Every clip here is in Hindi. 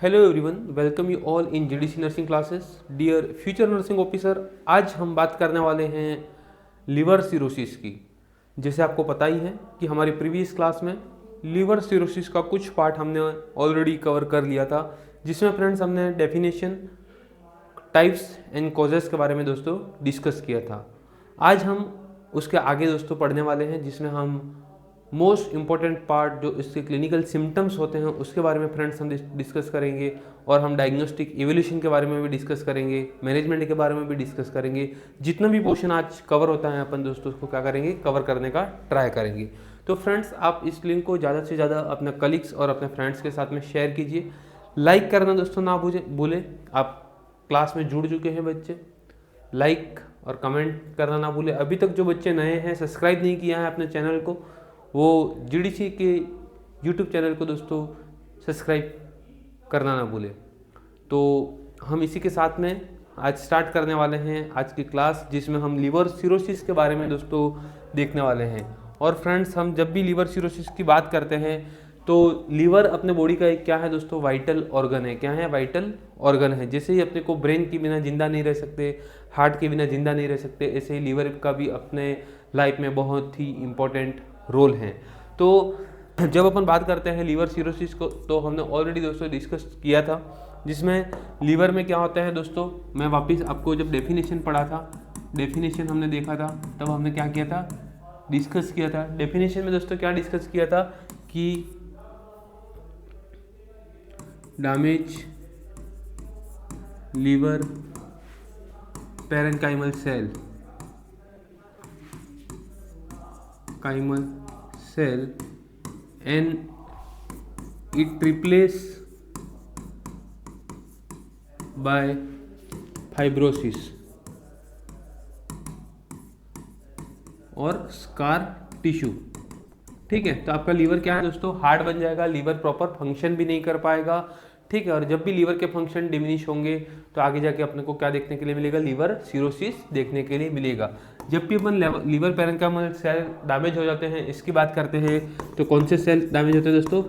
Hello everyone, welcome you all in GDC nursing classes. Dear future nursing officer, आज हम बात करने वाले हैं लीवर सिरोसिस की। जैसे आपको पता ही है कि हमारी प्रीवियस क्लास में लीवर सिरोसिस का कुछ पार्ट हमने ऑलरेडी कवर कर लिया था, जिसमें फ्रेंड्स हमने डेफिनेशन, टाइप्स एंड कॉजेस के बारे में दोस्तों डिस्कस किया था। आज हम उसके आगे दोस्तों पढ़ने वाले हैं, जिसमें हम मोस्ट इम्पॉर्टेंट पार्ट जो इसके क्लिनिकल सिम्टम्स होते हैं उसके बारे में फ्रेंड्स हम डिस्कस करेंगे, और हम डायग्नोस्टिक एवोल्यूशन के बारे में भी डिस्कस करेंगे, मैनेजमेंट के बारे में भी डिस्कस करेंगे। जितना भी पोर्शन आज कवर होता है अपन दोस्तों उसको क्या करेंगे, कवर करने का ट्राई करेंगे। तो फ्रेंड्स, आप इस लिंक को ज़्यादा से ज़्यादा अपने कलीग्स और अपने फ्रेंड्स के साथ में शेयर कीजिए। लाइक करना दोस्तों ना भूलें। आप क्लास में जुड़ चुके हैं बच्चे, लाइक और कमेंट करना ना भूलें। अभी तक जो बच्चे नए हैं, सब्सक्राइब नहीं किया है अपने चैनल को, वो जीडीसी के यूट्यूब चैनल को दोस्तों सब्सक्राइब करना ना भूलें। तो हम इसी के साथ में आज स्टार्ट करने वाले हैं आज की क्लास, जिसमें हम लीवर सिरोसिस के बारे में दोस्तों देखने वाले हैं। और फ्रेंड्स, हम जब भी लीवर सिरोसिस की बात करते हैं तो लीवर अपने बॉडी का एक क्या है दोस्तों, वाइटल ऑर्गन है। क्या है? वाइटल ऑर्गन है। जैसे ही अपने को ब्रेन के बिना जिंदा नहीं रह सकते, हार्ट के बिना जिंदा नहीं रह सकते, ऐसे ही लीवर का भी अपने लाइफ में बहुत ही इम्पोर्टेंट रोल है। तो जब अपन बात करते हैं लीवर सिरोसिस को, तो हमने ऑलरेडी दोस्तों डिस्कस किया था, जिसमें लीवर में क्या होता है दोस्तों। मैं वापस आपको जब डेफिनेशन पढ़ा था, डेफिनेशन हमने देखा था, तब हमने क्या किया था, डिस्कस किया था। डेफिनेशन में दोस्तों क्या डिस्कस किया था कि damage liver parenchymal cell, chimal cell, and it replaced by fibrosis और स्कार टिश्यू। ठीक है, तो आपका लीवर क्या है दोस्तों, हार्ड बन जाएगा, लीवर प्रॉपर फंक्शन भी नहीं कर पाएगा। ठीक है, और जब भी लीवर के फंक्शन डिमिनिश होंगे तो आगे जाके अपने को क्या देखने के लिए मिलेगा, लीवर सिरोसिस देखने के लिए मिलेगा। जब भी अपन लीवर पैरेन्काइमल सेल डैमेज हो जाते हैं, इसकी बात करते हैं, तो कौन से सेल डैमेज होते हैं दोस्तों,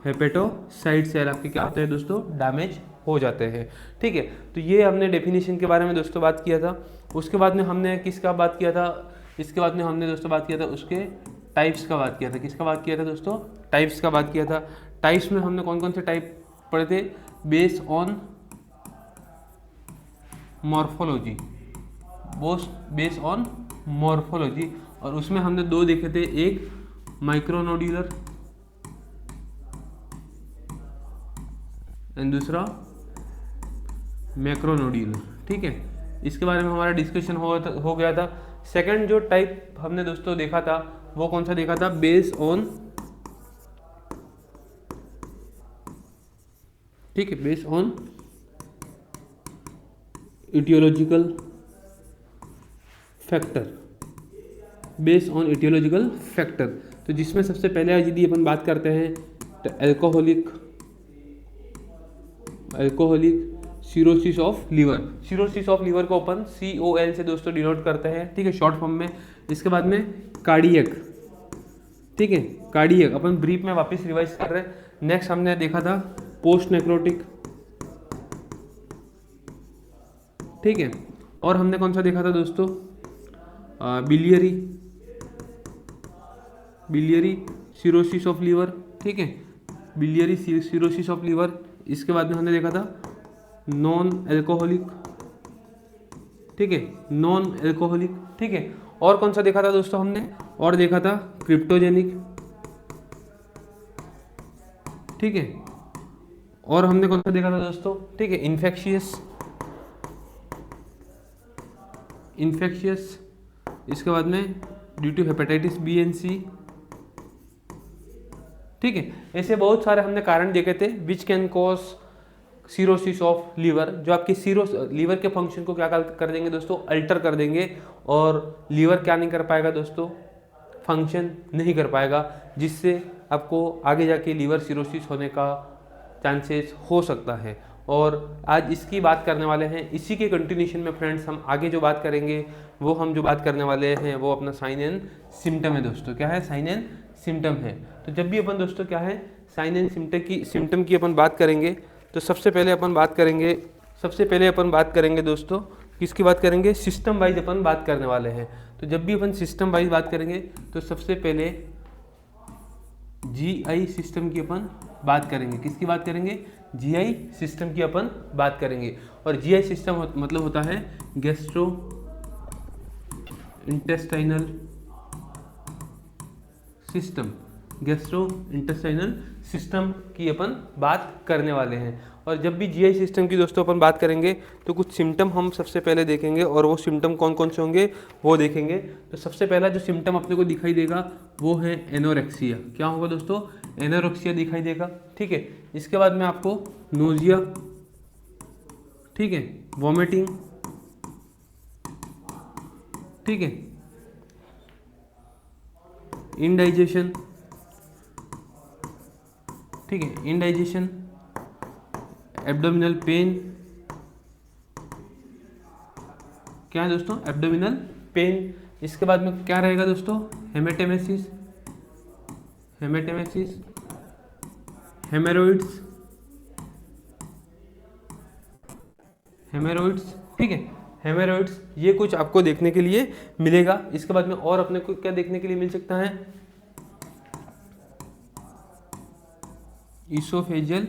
हेपेटोसाइट सेल आपके क्या होते हैं दोस्तों, डैमेज हो जाते हैं। ठीक है, तो ये हमने डेफिनेशन के बारे में दोस्तों बात किया था। उसके बाद में हमने किसका बात किया था, इसके बाद में हमने दोस्तों बात किया था उसके टाइप्स का बात किया था। किसका बात किया था दोस्तों, टाइप्स का बात किया था। टाइप्स में हमने कौन कौन से टाइप पढ़े थे, based on morphology, based on morphology, और उसमें हमने दो देखे थे, एक माइक्रोनोड्यूलर एंड दूसरा मैक्रोनोड्यूलर। ठीक है, इसके बारे में हमारा डिस्कशन हो गया था। सेकंड जो टाइप हमने दोस्तों देखा था, वो कौन सा देखा था, बेस्ड ऑन, ठीक है, based on aetiological factor, based on aetiological factor. तो जिसमें सबसे पहले यदि अपन बात करते हैं तो alcoholic cirrhosis of liver. Cirrhosis of liver को अपन COL से दोस्तों डिनोट करते हैं। ठीक है, शॉर्ट फॉर्म में। इसके बाद में कार्डियक। ठीक है, कार्डियक अपन ब्रीफ में वापस रिवाइज कर रहे हैं। नेक्स्ट हमने देखा था पोस्ट नेक्रोटिक। ठीक है, और हमने कौन सा देखा था दोस्तों, बिलियरी सिरोसिस ऑफ लीवर। ठीक है, बिलियरी सिरोसिस ऑफ लीवर। इसके बाद में हमने देखा था नॉन एल्कोहलिक। ठीक है, नॉन एल्कोहलिक। ठीक है, और कौन सा देखा था दोस्तों हमने, और देखा था क्रिप्टोजेनिक। ठीक है, और हमने कौन सा देखा था दोस्तों, ठीक है, इन्फेक्शियस। इसके बाद में due to hepatitis B and C। ठीक है, ऐसे बहुत सारे हमने कारण देखे थे which can cause cirrhosis of liver, जो आपकी लीवर के फंक्शन को क्या कर देंगे दोस्तों, अल्टर कर देंगे, और लीवर क्या नहीं कर पाएगा दोस्तों, फंक्शन नहीं कर पाएगा, जिससे आपको आगे जाके लीवर सिरोसिस होने का चांसेस हो सकता है। और आज इसकी बात करने वाले हैं। इसी के कंटिन्यूशन में फ्रेंड्स हम आगे जो बात करेंगे, वो हम जो बात करने वाले हैं वो अपना साइन एंड सिम्टम है दोस्तों। क्या है? साइन एंड सिम्टम है। तो जब भी अपन दोस्तों क्या है, साइन एंड सिम्टम की अपन बात करेंगे तो सबसे पहले अपन बात करेंगे दोस्तों, किसकी बात करेंगे, सिस्टम वाइज अपन बात करने वाले हैं। तो जब भी अपन सिस्टम वाइज बात करेंगे तो सबसे पहले जीआई सिस्टम की अपन बात करेंगे। किसकी बात करेंगे, जीआई सिस्टम की अपन बात करेंगे। और जीआई सिस्टम मतलब होता है गैस्ट्रो इंटेस्टाइनल सिस्टम की अपन बात करने वाले हैं। और जब भी जीआई सिस्टम की दोस्तों अपन बात करेंगे तो कुछ सिम्टम हम सबसे पहले देखेंगे, और वो सिम्टम कौन कौन से होंगे वो देखेंगे। तो सबसे पहला जो सिम्टम अपने को दिखाई देगा वो है एनोरेक्सिया। क्या होगा दोस्तों, एनोरेक्सिया दिखाई देगा। ठीक है, इसके बाद में आपको नोजिया, ठीक है, वॉमिटिंग, ठीक है, इंडाइजेशन, ठीक है, इंडाइजेशन, एब्डोमिनल पेन, क्या है दोस्तों, एब्डोमिनल पेन। इसके बाद में क्या रहेगा दोस्तों, हेमेटेमेसिस, हेमेरोइड्स, ठीक है, हेमेरोइड्स, ये कुछ आपको देखने के लिए मिलेगा। इसके बाद में और अपने को क्या देखने के लिए मिल सकता है, इसोफेजियल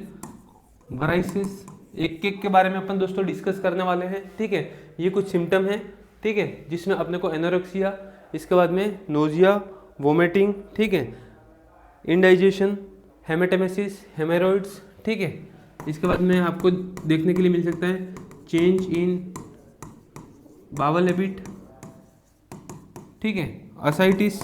वराइसिस। एक एक के बारे में अपन दोस्तों डिस्कस करने वाले हैं। ठीक है, ये कुछ सिम्टम है, ठीक है, जिसमें अपने को एनोरेक्सिया, इसके बाद में नोजिया, वोमिटिंग, ठीक है, इंडाइजेशन, हेमेटेमेसिस, हेमेरोइड्स, ठीक है। इसके बाद में आपको देखने के लिए मिल सकता है चेंज इन बावल हैबिट, ठीक है, असाइटिस,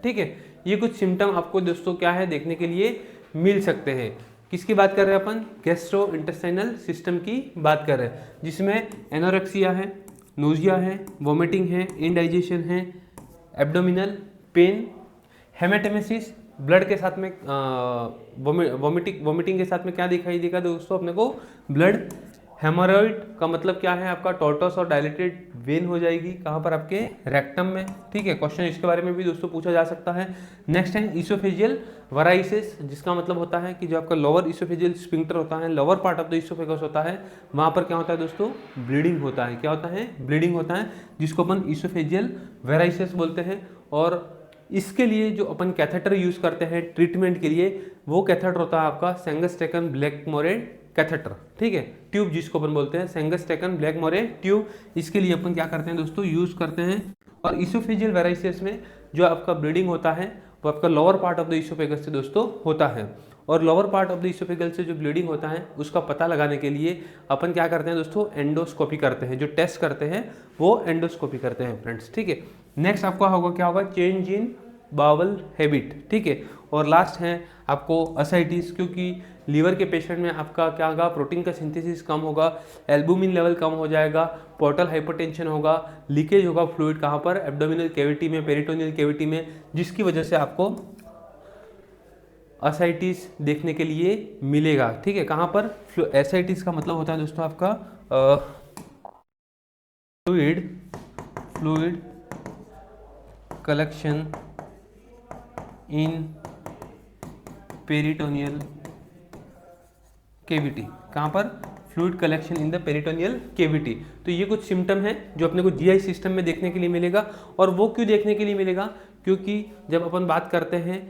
ठीक है। ये कुछ सिम्टम आपको दोस्तों क्या है देखने के लिए मिल सकते हैं। किसकी बात कर रहे हैं अपन, गैस्ट्रो इंटेस्टाइनल सिस्टम की बात कर रहे हैं, जिसमें एनोरेक्सिया है, नोजिया है, वोमिटिंग है, इंडाइजेशन है, एब्डोमिनल पेन, हेमेटेमेसिस, ब्लड के साथ में वोमिटिंग के साथ में क्या दिखाई देगा दोस्तों अपने को, ब्लड। हेमोरॉइड का मतलब क्या है, आपका टॉर्टस और डायलेटेड वेन हो जाएगी, कहाँ पर, आपके रेक्टम में। ठीक है, क्वेश्चन इसके बारे में भी दोस्तों पूछा जा सकता है। नेक्स्ट है इसोफेजियल वराइसिस, जिसका मतलब होता है कि जो आपका लोअर इसोफेजियल स्फिंक्टर होता है, lower part of the oesophagus होता है, वहाँ पर क्या होता है दोस्तों, ब्लीडिंग होता है। क्या होता है, ब्लीडिंग होता है, जिसको अपन इसोफेजियल वराइसिस बोलते हैं। और इसके लिए जो अपन कैथेटर यूज करते हैं ट्रीटमेंट के लिए, वो कैथेटर होता है आपका सेंगस्टेकन ब्लैकमोरे कैथेटर, ठीक है, ट्यूब जिसको अपन बोलते हैं सेंगस्टेकन ब्लैकमोरे ट्यूब। इसके लिए अपन क्या करते हैं दोस्तों, यूज करते हैं। और इसोफेजियल वराइसिस में जो आपका ब्लीडिंग होता है वो आपका lower part of the oesophagus से दोस्तों होता है। और lower part of the oesophagus से जो ब्लीडिंग होता है उसका पता लगाने के लिए अपन क्या करते हैं दोस्तों, एंडोस्कोपी करते हैं। जो टेस्ट करते हैं वो एंडोस्कोपी करते हैं फ्रेंड्स, ठीक है। नेक्स्ट आपका होगा क्या होगा, चेंज इन बावल हैबिट, ठीक है। और लास्ट है आपको असाइटिस, क्योंकि लीवर के पेशेंट में आपका क्या होगा, प्रोटीन का सिंथेसिस कम होगा, एल्बुमिन लेवल कम हो जाएगा, पोर्टल हाइपरटेंशन होगा, लीकेज होगा फ्लूइड, कहाँ पर, एब्डोमिनल कैविटी में, पेरिटोनियल कैविटी में, जिसकी वजह से आपको असाइटिस देखने के लिए मिलेगा। ठीक है, कहाँ पर, एसाइटिस का मतलब होता है दोस्तों आपका fluid collection in peritoneal cavity. कहाँ पर, fluid collection in the peritoneal cavity. तो ये कुछ सिम्टम है जो अपने को जीआई सिस्टम में देखने के लिए मिलेगा। और वो क्यों देखने के लिए मिलेगा, क्योंकि जब अपन बात करते हैं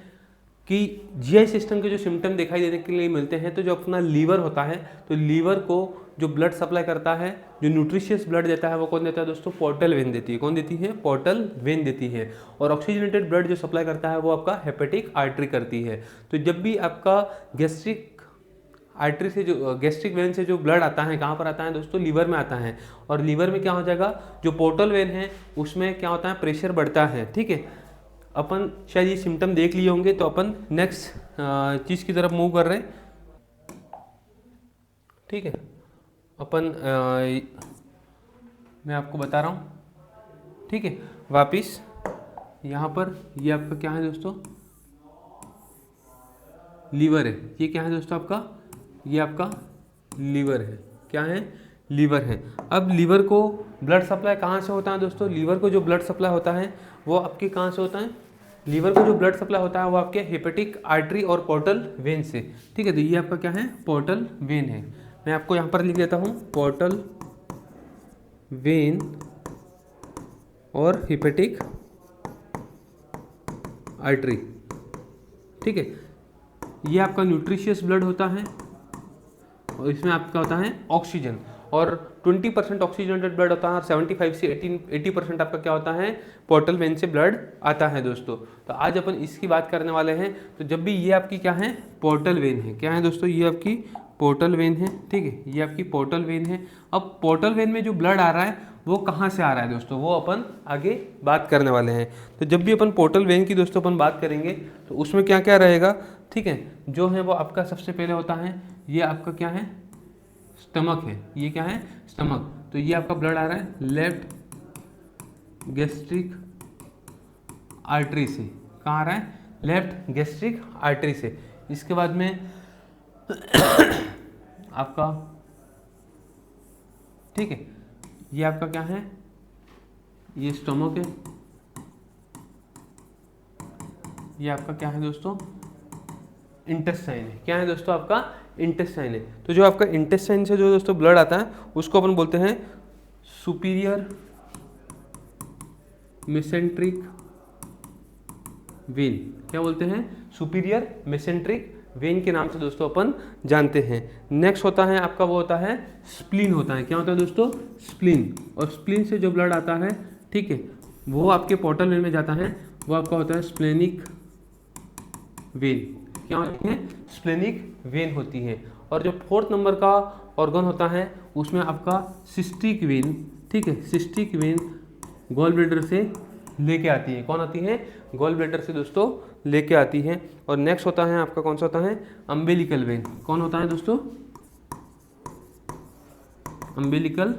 कि जीआई सिस्टम के जो सिम्टम दिखाई देने के लिए मिलते हैं, तो जो अपना लीवर होता है, तो लीवर को जो ब्लड सप्लाई करता है, जो न्यूट्रिशियस ब्लड देता है, वो कौन देता है दोस्तों, पोर्टल वेन देती है। कौन देती है, पोर्टल वेन देती है। और ऑक्सीजनेटेड ब्लड जो सप्लाई करता है वो आपका हेपेटिक आर्टरी करती है। तो जब भी आपका गैस्ट्रिक आर्टरी से जो गैस्ट्रिक वेन से जो ब्लड आता है, कहाँ पर आता है दोस्तों, लीवर में आता है। और लीवर में क्या हो जाएगा, जो पोर्टल वेन है उसमें क्या होता है, प्रेशर बढ़ता है। ठीक है, अपन शायद ये सिम्टम देख लिए होंगे, तो अपन नेक्स्ट चीज़ की तरफ मूव कर रहे हैं। ठीक है, अपन मैं आपको बता रहा हूँ। ठीक है, वापिस यहाँ पर ये आपका क्या है दोस्तों, लीवर है। ये क्या है दोस्तों आपका, ये आपका लीवर है। क्या है, लीवर है। अब लीवर को ब्लड सप्लाई कहाँ से होता है दोस्तों, लीवर को जो ब्लड सप्लाई होता है वो आपके कहाँ से होता है, लीवर को जो ब्लड सप्लाई होता है वो आपके हेपेटिक आर्टरी और पोर्टल वेन से, ठीक है। तो ये आपका क्या है, पोर्टल वेन है। मैं आपको यहाँ पर लिख देता हूँ, पोर्टल वेन और हेपेटिक आर्टरी, ठीक है। ये आपका न्यूट्रिशियस ब्लड होता है और इसमें आपका होता है ऑक्सीजन, और 20% ऑक्सीजनेटेड ब्लड होता है और 75 से 80% आपका क्या होता है, पोर्टल वेन से ब्लड आता है दोस्तों। तो आज अपन इसकी बात करने वाले हैं। तो जब भी ये आपकी क्या है, पोर्टल वेन है, क्या है दोस्तों, ये आपकी पोर्टल वेन है, ठीक है, ये आपकी पोर्टल वेन है। अब पोर्टल वेन में जो ब्लड आ रहा है वो कहाँ से आ रहा है दोस्तों, वो अपन आगे बात करने वाले हैं। तो जब भी अपन पोर्टल वेन की दोस्तों अपन बात करेंगे तो उसमें क्या क्या रहेगा, ठीक है। जो है वो आपका सबसे पहले होता है, ये आपका क्या है, स्टमक है, ये क्या है, स्टमक। तो ये आपका ब्लड आ रहा है लेफ्ट गैस्ट्रिक आर्टरी से, कहाँ आ रहा है, लेफ्ट गैस्ट्रिक आर्टरी से। इसके बाद में आपका, ठीक है, ये आपका क्या है, ये स्टमक है, ये आपका क्या है दोस्तों, इंटेस्टाइन है, क्या है दोस्तों, आपका इंटेस्टाइन है। तो जो आपका इंटेस्टाइन से जो दोस्तों ब्लड आता है उसको अपन बोलते हैं सुपीरियर मेसेंट्रिक वेन, क्या बोलते हैं, सुपीरियर मेसेंट्रिक वेन के नाम से दोस्तों अपन जानते हैं। नेक्स्ट होता है आपका, वो होता है स्प्लीन होता है, क्या होता है दोस्तों, स्प्लीन। और स्प्लीन से जो ब्लड आता है, ठीक है, वो आपके पोर्टल वेन में जाता है, वो आपका होता है स्प्लेनिक वेन, क्या होती है, स्प्लेनिक वेन होती है। और जो 4th नंबर का ऑर्गन होता है उसमें आपका सिस्टिक वेन, ठीक है, सिस्टिक वेन गॉल ब्लैडर से लेके आती है, कौन आती है, गॉल ब्लैडर से दोस्तों लेके आती है। और नेक्स्ट होता है आपका कौन सा होता है, अम्बिलिकल वेन, कौन होता है दोस्तों, अम्बिलिकल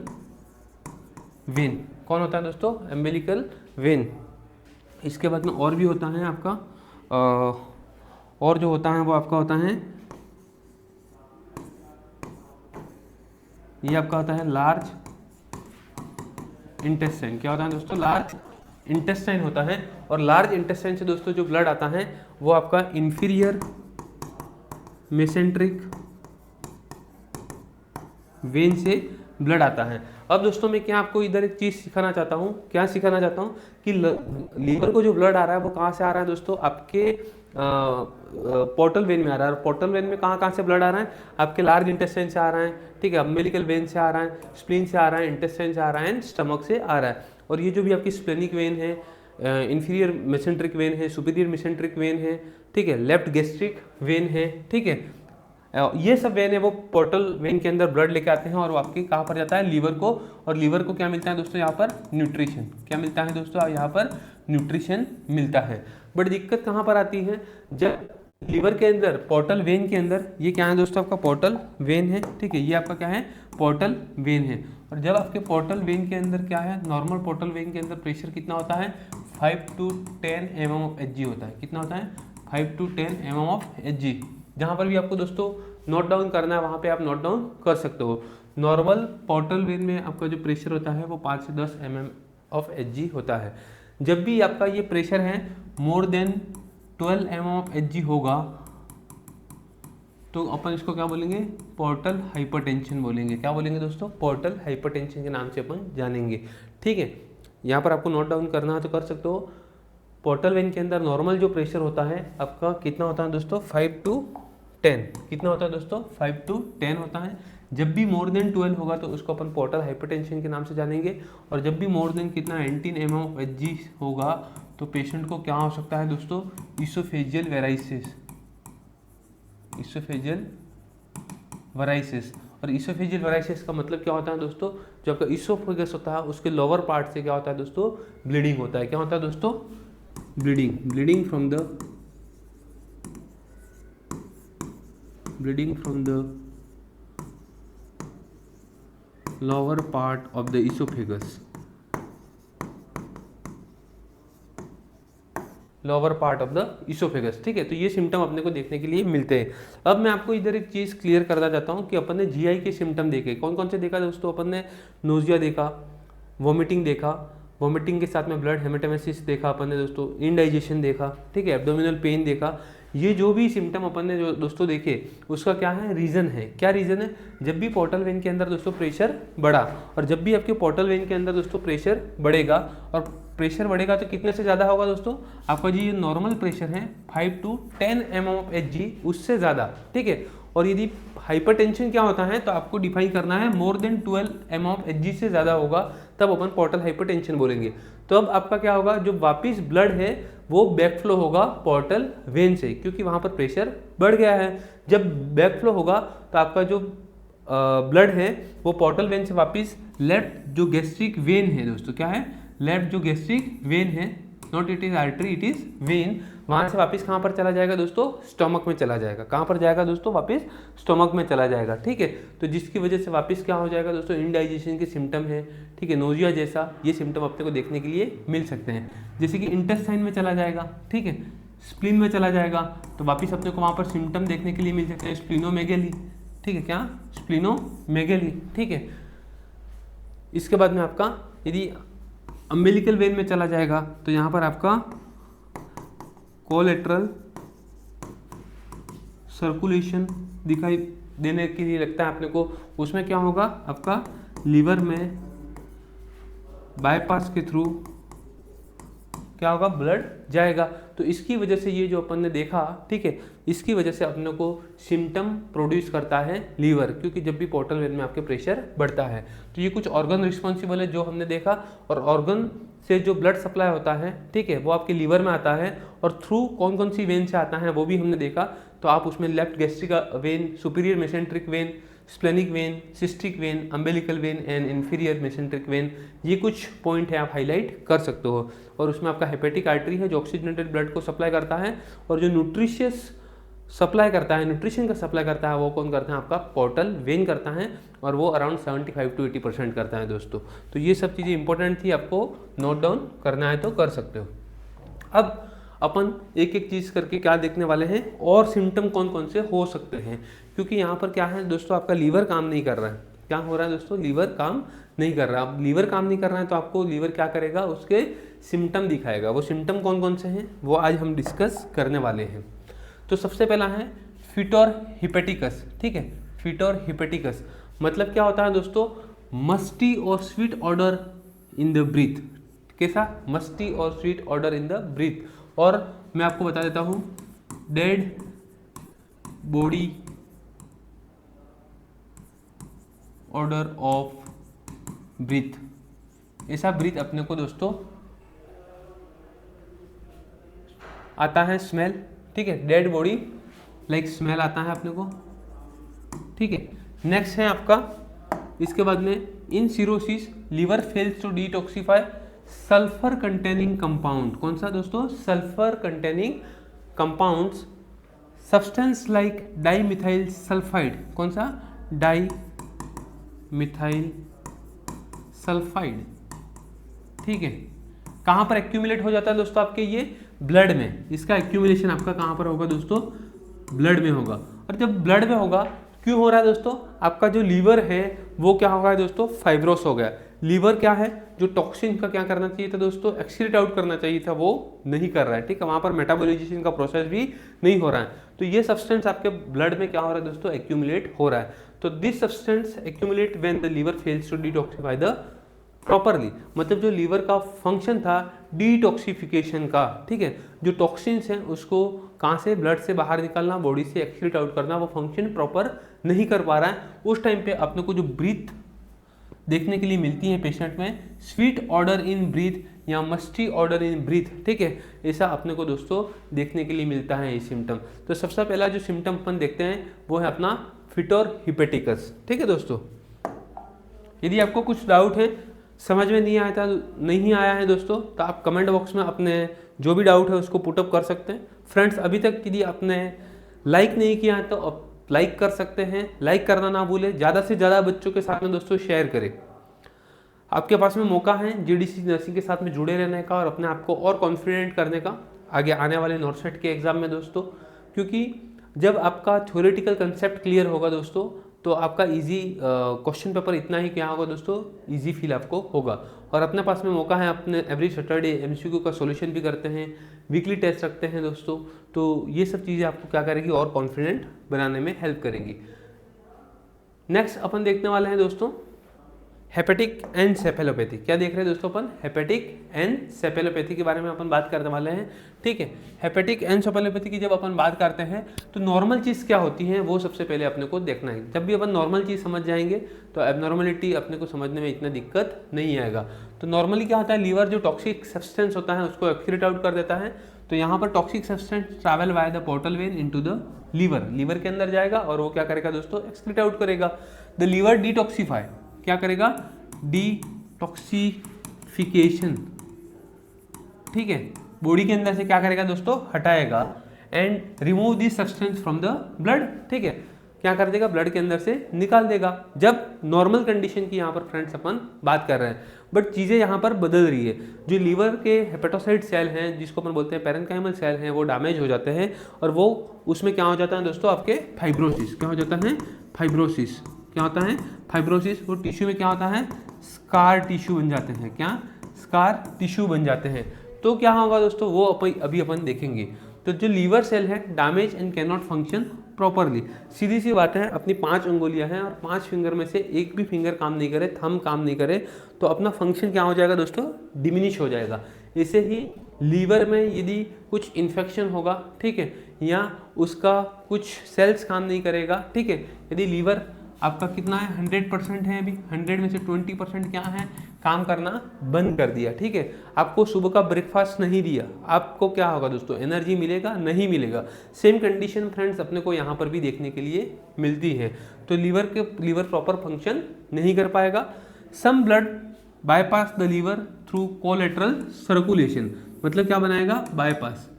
वेन, कौन होता है दोस्तों, अम्बिलिकल वेन। इसके बाद में और भी होता है आपका और जो होता है वो आपका होता है, ये आपका होता है लार्ज इंटेस्टाइन, क्या होता है दोस्तों, लार्ज इंटेस्टाइन होता है। और लार्ज इंटेस्टाइन से दोस्तों जो ब्लड आता है वो आपका इंफीरियर मेसेंट्रिक वेन से ब्लड आता है। अब दोस्तों मैं क्या आपको इधर एक चीज़ सिखाना चाहता हूँ, क्या सिखाना चाहता हूँ कि लीवर को जो ब्लड आ रहा है वो कहाँ से आ रहा है दोस्तों, आपके पोर्टल वेन में आ रहा है। पोर्टल वेन में कहाँ कहाँ से ब्लड आ रहा है, आपके लार्ज इंटेस्टाइन से आ रहा है, ठीक है, अम्बिलिकल वेन से आ रहा है, स्प्लीन से आ रहा है, इंटेस्टाइन से आ रहा है एंड स्टमक से आ रहा है। और ये जो भी आपकी स्प्लेनिक वेन है, इंफीरियर मेसेंट्रिक वेन है, सुपीरियर मेसेंट्रिक वेन है, ठीक है, लेफ्ट गैस्ट्रिक वेन है, ठीक है, ये सब वेन है वो पोर्टल वेन के अंदर ब्लड लेके आते हैं और वो आपके कहाँ पर जाता है, लीवर को। और लीवर को क्या मिलता है दोस्तों, यहाँ पर न्यूट्रिशन, क्या मिलता है दोस्तों, यहाँ पर न्यूट्रिशन मिलता है। बट दिक्कत कहाँ पर आती है, जब लीवर के अंदर पोर्टल वेन के अंदर, ये क्या है दोस्तों, आपका पोर्टल वेन है, ठीक है, ये आपका क्या है, पोर्टल वेन है। और जब आपके पोर्टल वेन के अंदर क्या है, नॉर्मल पोर्टल वेन के अंदर प्रेशर कितना होता है, 5 to 10 mm ऑफ Hg होता है, कितना होता है, 5 to 10 mm ऑफ Hg। जहाँ पर भी आपको दोस्तों नोट डाउन करना है वहाँ पे आप नोट डाउन कर सकते हो। नॉर्मल पोर्टल वेन में आपका जो प्रेशर होता है वो 5 से 10 mm ऑफ Hg होता है। जब भी आपका ये प्रेशर है more than 12 mm of Hg होगा तो अपन इसको क्या बोलेंगे, पोर्टल हाइपरटेंशन बोलेंगे। क्या बोलेंगे दोस्तों, पोर्टल हाइपरटेंशन के नाम से अपन जानेंगे, ठीक है। यहाँ पर आपको नोट डाउन करना है तो कर सकते हो। पोर्टल वेन के अंदर नॉर्मल जो प्रेशर होता है आपका कितना होता है दोस्तों, 5 to 10, कितना होता है दोस्तों, 5 to 10 होता है। जब भी मोर देन 12 होगा तो उसको अपन पोर्टल हाइपरटेंशन के नाम से जानेंगे। और जब भी मोर देन कितना 19 mm ऑफ Hg होगा तो पेशेंट को क्या हो सकता है दोस्तों, इसोफेजियल वेराइसिस, इसोफेजियल वेराइसिस। और इसोफेजियल वेराइसिस का मतलब क्या होता है दोस्तों, जो आपका इसोफेगस होता है उसके लोअर पार्ट से क्या होता है दोस्तों, ब्लीडिंग होता है। क्या होता है दोस्तों, bleeding from the lower part of the oesophagus, lower part of the oesophagus, ठीक है। तो ये सिम्टम अपने को देखने के लिए मिलते हैं। अब मैं आपको इधर एक चीज़ क्लियर करना चाहता हूँ कि अपन ने जीआई के सिम्टम देखे, कौन कौन से देखा दोस्तों, अपन ने नोजिया देखा, वोमिटिंग देखा, वॉमिटिंग के साथ में ब्लड हेमेटोमेसिस देखा अपन ने दोस्तों, इंडाइजेशन देखा, ठीक है, एब्डोमिनल पेन देखा। ये जो भी सिम्टम अपन ने जो दोस्तों देखे उसका क्या है, रीज़न है। क्या रीज़न है? जब भी पोर्टल वेन के अंदर दोस्तों प्रेशर बढ़ा, और जब भी आपके पोर्टल वेन के अंदर दोस्तों प्रेशर बढ़ेगा, और प्रेशर बढ़ेगा तो कितने से ज़्यादा होगा दोस्तों, आपका जी ये नॉर्मल प्रेशर है 5 to 10 mm/Hg, उससे ज़्यादा, ठीक है। और यदि हाइपरटेंशन क्या होता है तो आपको डिफाइन करना है मोर देन 12 mm/Hg से ज़्यादा होगा, तब अपन पोर्टल हाइपरटेंशन बोलेंगे। तो अब आपका क्या होगा, जो वापिस ब्लड है वो बैकफ्लो होगा पोर्टल वेन से, क्योंकि वहाँ पर प्रेशर बढ़ गया है। जब बैकफ्लो होगा तो आपका जो ब्लड है वो पोर्टल वेन से वापिस लेफ्ट जो गैस्ट्रिक वेन है दोस्तों, क्या है, लेफ्ट जो गैस्ट्रिक वेन है, not it is artery, it is when, वहाँ से वापस कहाँ पर चला जाएगा दोस्तों, स्टोमक में चला जाएगा। कहाँ पर जाएगा दोस्तों, वापस स्टोमक में चला जाएगा, ठीक है। तो जिसकी वजह से वापस क्या हो जाएगा दोस्तों, इंडाइजेशन के सिम्टम है, ठीक है, नोजिया जैसा ये सिम्टम अपने को देखने के लिए मिल सकते हैं। जैसे कि इंटेस्टाइन में चला जाएगा, ठीक है, स्प्लीन में चला जाएगा, तो वापस अपने को वहाँ पर सिम्टम देखने के लिए मिल सकते हैं, स्प्लीनोमेगेली, ठीक है, क्या, स्प्लीनोमेगेली, ठीक है। इसके बाद में आपका यदि अम्बिलिकल वेन में चला जाएगा तो यहाँ पर आपका कोलेटरल सर्कुलेशन दिखाई देने के लिए लगता है अपने को। उसमें क्या होगा, आपका लीवर में बाईपास के थ्रू क्या होगा, ब्लड जाएगा। तो इसकी वजह से ये जो अपन ने देखा, ठीक है, इसकी वजह से अपने को सिम्टम प्रोड्यूस करता है लीवर, क्योंकि जब भी पोर्टल वेन में आपके प्रेशर बढ़ता है तो ये कुछ ऑर्गन रिस्पॉन्सिबल है जो हमने देखा, और ऑर्गन से जो ब्लड सप्लाई होता है, ठीक है, वो आपके लीवर में आता है, और थ्रू कौन कौन सी वेन से आता है वो भी हमने देखा। तो आप उसमें left gastric when, superior mesenteric when, splenic when, cystic when, umbilical when and inferior mesenteric when, ये कुछ पॉइंट है आप हाईलाइट कर सकते हो। और उसमें आपका हेपेटिक आर्टरी है जो ऑक्सीजनेटेड ब्लड को सप्लाई करता है, और जो न्यूट्रिशियस सप्लाई करता है, न्यूट्रिशन का सप्लाई करता है, वो कौन करता है, आपका पोर्टल वेन करता है, और वो अराउंड 75 to 80% करता है दोस्तों। तो ये सब चीज़ें इंपॉर्टेंट थी, आपको नोट डाउन करना है तो कर सकते हो। अब अपन एक एक चीज़ करके क्या देखने वाले हैं, और सिम्टम कौन कौन से हो सकते हैं, क्योंकि यहाँ पर क्या है दोस्तों, आपका लीवर काम नहीं कर रहा है। क्या हो रहा है दोस्तों, लीवर काम नहीं कर रहा। अब लीवर काम नहीं कर रहा है तो आपको लीवर क्या करेगा, उसके सिम्टम दिखाएगा। वो सिम्टम कौन कौन से हैं वो आज हम डिस्कस करने वाले हैं। तो सबसे पहला है फीटोर हिपेटिकस, ठीक है, फीटोर हिपेटिकस मतलब क्या होता है दोस्तों, मस्टी और sweet odour in the breath. कैसा, मस्टी और sweet odour in the breath. और मैं आपको बता देता हूँ, dead body odour of breath, ऐसा ब्रीथ अपने को दोस्तों आता है, स्मेल, ठीक है, डेड बॉडी लाइक स्मेल आता है अपने को, ठीक है। नेक्स्ट है आपका, इसके बाद में in cirrhosis liver fails to detoxify sulphur containing compound. कौन सा दोस्तों, sulphur containing compounds, substance like dimethyl sulphide. कौन सा, डाईमिथाइल सल्फाइड, ठीक है। कहाँ पर एक्यूमुलेट हो जाता है दोस्तों, आपके ये ब्लड में। इसका एक्यूमुलेशन आपका कहाँ पर होगा दोस्तों, ब्लड में होगा। और जब ब्लड में होगा, क्यों हो रहा है दोस्तों, आपका जो लीवर है वो क्या होगा दोस्तों, फाइब्रोस हो गया। लीवर क्या है, जो टॉक्सिन का क्या करना चाहिए था दोस्तों, एक्सक्रीट आउट करना चाहिए था, वो नहीं कर रहा है, ठीक है। वहाँ पर मेटाबॉलाइजेशन का प्रोसेस भी नहीं हो रहा है। तो ये सब्सटेंस आपके ब्लड में क्या हो रहा है दोस्तों, एक्यूमुलेट हो रहा है। तो this substance accumulate when the liver fails to detoxify the properly, मतलब जो लीवर का फंक्शन था डिटॉक्सिफिकेशन का, ठीक है, जो टॉक्सिन्स हैं उसको कहाँ से, ब्लड से बाहर निकालना, बॉडी से एक्सक्रीट आउट करना, वो फंक्शन प्रॉपर नहीं कर पा रहा है। उस टाइम पे अपने को जो ब्रीथ देखने के लिए मिलती है पेशेंट में, स्वीट ऑर्डर इन ब्रीथ या मस्टी ऑर्डर इन ब्रीथ, ठीक है, ऐसा अपने को दोस्तों देखने के लिए मिलता है ये सिम्टम। तो सबसे पहला जो सिम्टम अपन देखते हैं वो है अपना फीटोर हिपेटिकस, ठीक है दोस्तों। यदि आपको कुछ डाउट है, समझ में नहीं आया है दोस्तों, तो आप कमेंट बॉक्स में अपने जो भी डाउट है उसको पुटअप कर सकते हैं। फ्रेंड्स, अभी तक यदि आपने लाइक नहीं किया है तो आप लाइक कर सकते हैं, लाइक करना ना भूलें, ज़्यादा से ज़्यादा बच्चों के साथ में दोस्तों शेयर करें। आपके पास में मौका है जीडीसी नर्सिंग के साथ में जुड़े रहने का और अपने आप को और कॉन्फिडेंट करने का आगे आने वाले नॉर्सेट के एग्ज़ाम में दोस्तों, क्योंकि जब आपका थ्योरेटिकल कंसेप्ट क्लियर होगा दोस्तों तो आपका इजी क्वेश्चन पेपर इतना ही क्या होगा दोस्तों, इजी फील आपको होगा। और अपने पास में मौका है, अपने एवरी सैटरडे एमसीक्यू का सॉल्यूशन भी करते हैं, वीकली टेस्ट रखते हैं दोस्तों। तो ये सब चीज़ें आपको क्या करेगी और कॉन्फिडेंट बनाने में हेल्प करेगी। नेक्स्ट अपन देखने वाले हैं दोस्तों हेपेटिक एनसेफेलोपैथी। क्या देख रहे हैं दोस्तों अपन? हेपेटिक एनसेफेलोपैथी के बारे में अपन बात करने वाले हैं, ठीक है। हेपेटिक एनसेफेलोपैथी की जब अपन बात करते हैं तो नॉर्मल चीज़ क्या होती है वो सबसे पहले अपने को देखना है। जब भी अपन नॉर्मल चीज़ समझ जाएंगे तो एबनॉर्मलिटी अपने को समझने में इतना दिक्कत नहीं आएगा। तो नॉर्मली क्या होता है, लीवर जो टॉक्सिक सब्सटेंस होता है उसको एक्सक्रीट आउट कर देता है। तो यहाँ पर toxic substance travel via the portal vein into the liver के अंदर जाएगा और वो क्या करेगा दोस्तों? एक्सक्रीट आउट करेगा। द लीवर डिटॉक्सिफाई, क्या करेगा? डिटॉक्सिफिकेशन, ठीक है, बॉडी के अंदर से क्या करेगा दोस्तों? हटाएगा। And remove this substance from the blood, ठीक है, क्या कर देगा? ब्लड के अंदर से निकाल देगा। जब नॉर्मल कंडीशन की यहाँ पर फ्रेंड्स अपन बात कर रहे हैं, बट चीज़ें यहाँ पर बदल रही है। जो लीवर के हेपेटोसाइट सेल हैं जिसको अपन बोलते हैं पैरेन्काइमल सेल हैं, वो डैमेज हो जाते हैं और वो उसमें क्या हो जाता है दोस्तों? आपके फाइब्रोसिस। क्या हो जाता है? फाइब्रोसिस। क्या होता है? फाइब्रोसिस। वो टिश्यू में क्या होता है? स्कार टिश्यू बन जाते हैं। क्या? स्कार टिश्यू बन जाते हैं। तो क्या होगा दोस्तों? वो अभी अपन देखेंगे। तो जो लीवर सेल है damage and can not function properly. सीधी सी बात है, अपनी 5 अंगुलियां हैं और 5 फिंगर में से एक भी फिंगर काम नहीं करे, थंब काम नहीं करे, तो अपना फंक्शन क्या हो जाएगा दोस्तों? डिमिनिश हो जाएगा। ऐसे ही लीवर में यदि कुछ इन्फेक्शन होगा, ठीक है, या उसका कुछ सेल्स काम नहीं करेगा, ठीक है, यदि लीवर आपका कितना है? 100% है, अभी 100 में से 20% क्या है? काम करना बंद कर दिया, ठीक है। आपको सुबह का ब्रेकफास्ट नहीं दिया, आपको क्या होगा दोस्तों? एनर्जी मिलेगा? नहीं मिलेगा। सेम कंडीशन फ्रेंड्स अपने को यहाँ पर भी देखने के लिए मिलती है। तो लीवर प्रॉपर फंक्शन नहीं कर पाएगा। Some blood bypass the liver through collateral circulation, मतलब क्या बनाएगा? बाईपास।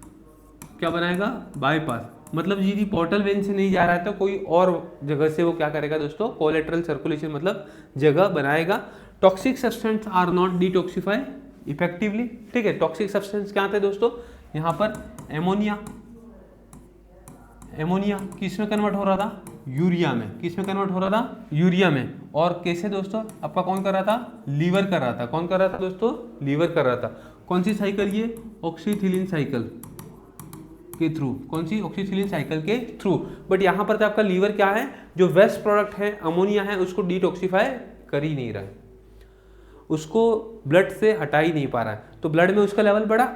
क्या बनाएगा? बाईपास। मतलब यदि पोर्टल वेन से नहीं जा रहा है तो कोई और जगह से वो क्या करेगा दोस्तों? कोलेटरल सर्कुलेशन मतलब जगह बनाएगा। Toxic substance are not detoxify effectively, ठीक है। टॉक्सिक सब्सटेंस क्या आते हैं दोस्तों? यहाँ पर एमोनिया किस में कन्वर्ट हो रहा था? यूरिया में। किस में कन्वर्ट हो रहा था? यूरिया में। और कैसे दोस्तों? आपका कौन कर रहा था? लीवर कर रहा था। कौन कर रहा था दोस्तों? लीवर कर रहा था। कौन सी साइकिल? ये ऑक्सीथिलीन साइकिल के थ्रू। कौन सी? ऑक्सीथिलीन साइकिल के थ्रू। बट यहाँ पर तो आपका लीवर क्या है? जो वेस्ट प्रोडक्ट है अमोनिया है उसको डिटॉक्सिफाई कर ही नहीं रहा है, उसको ब्लड से हटा ही नहीं पा रहा है। तो ब्लड में उसका लेवल बढ़ा।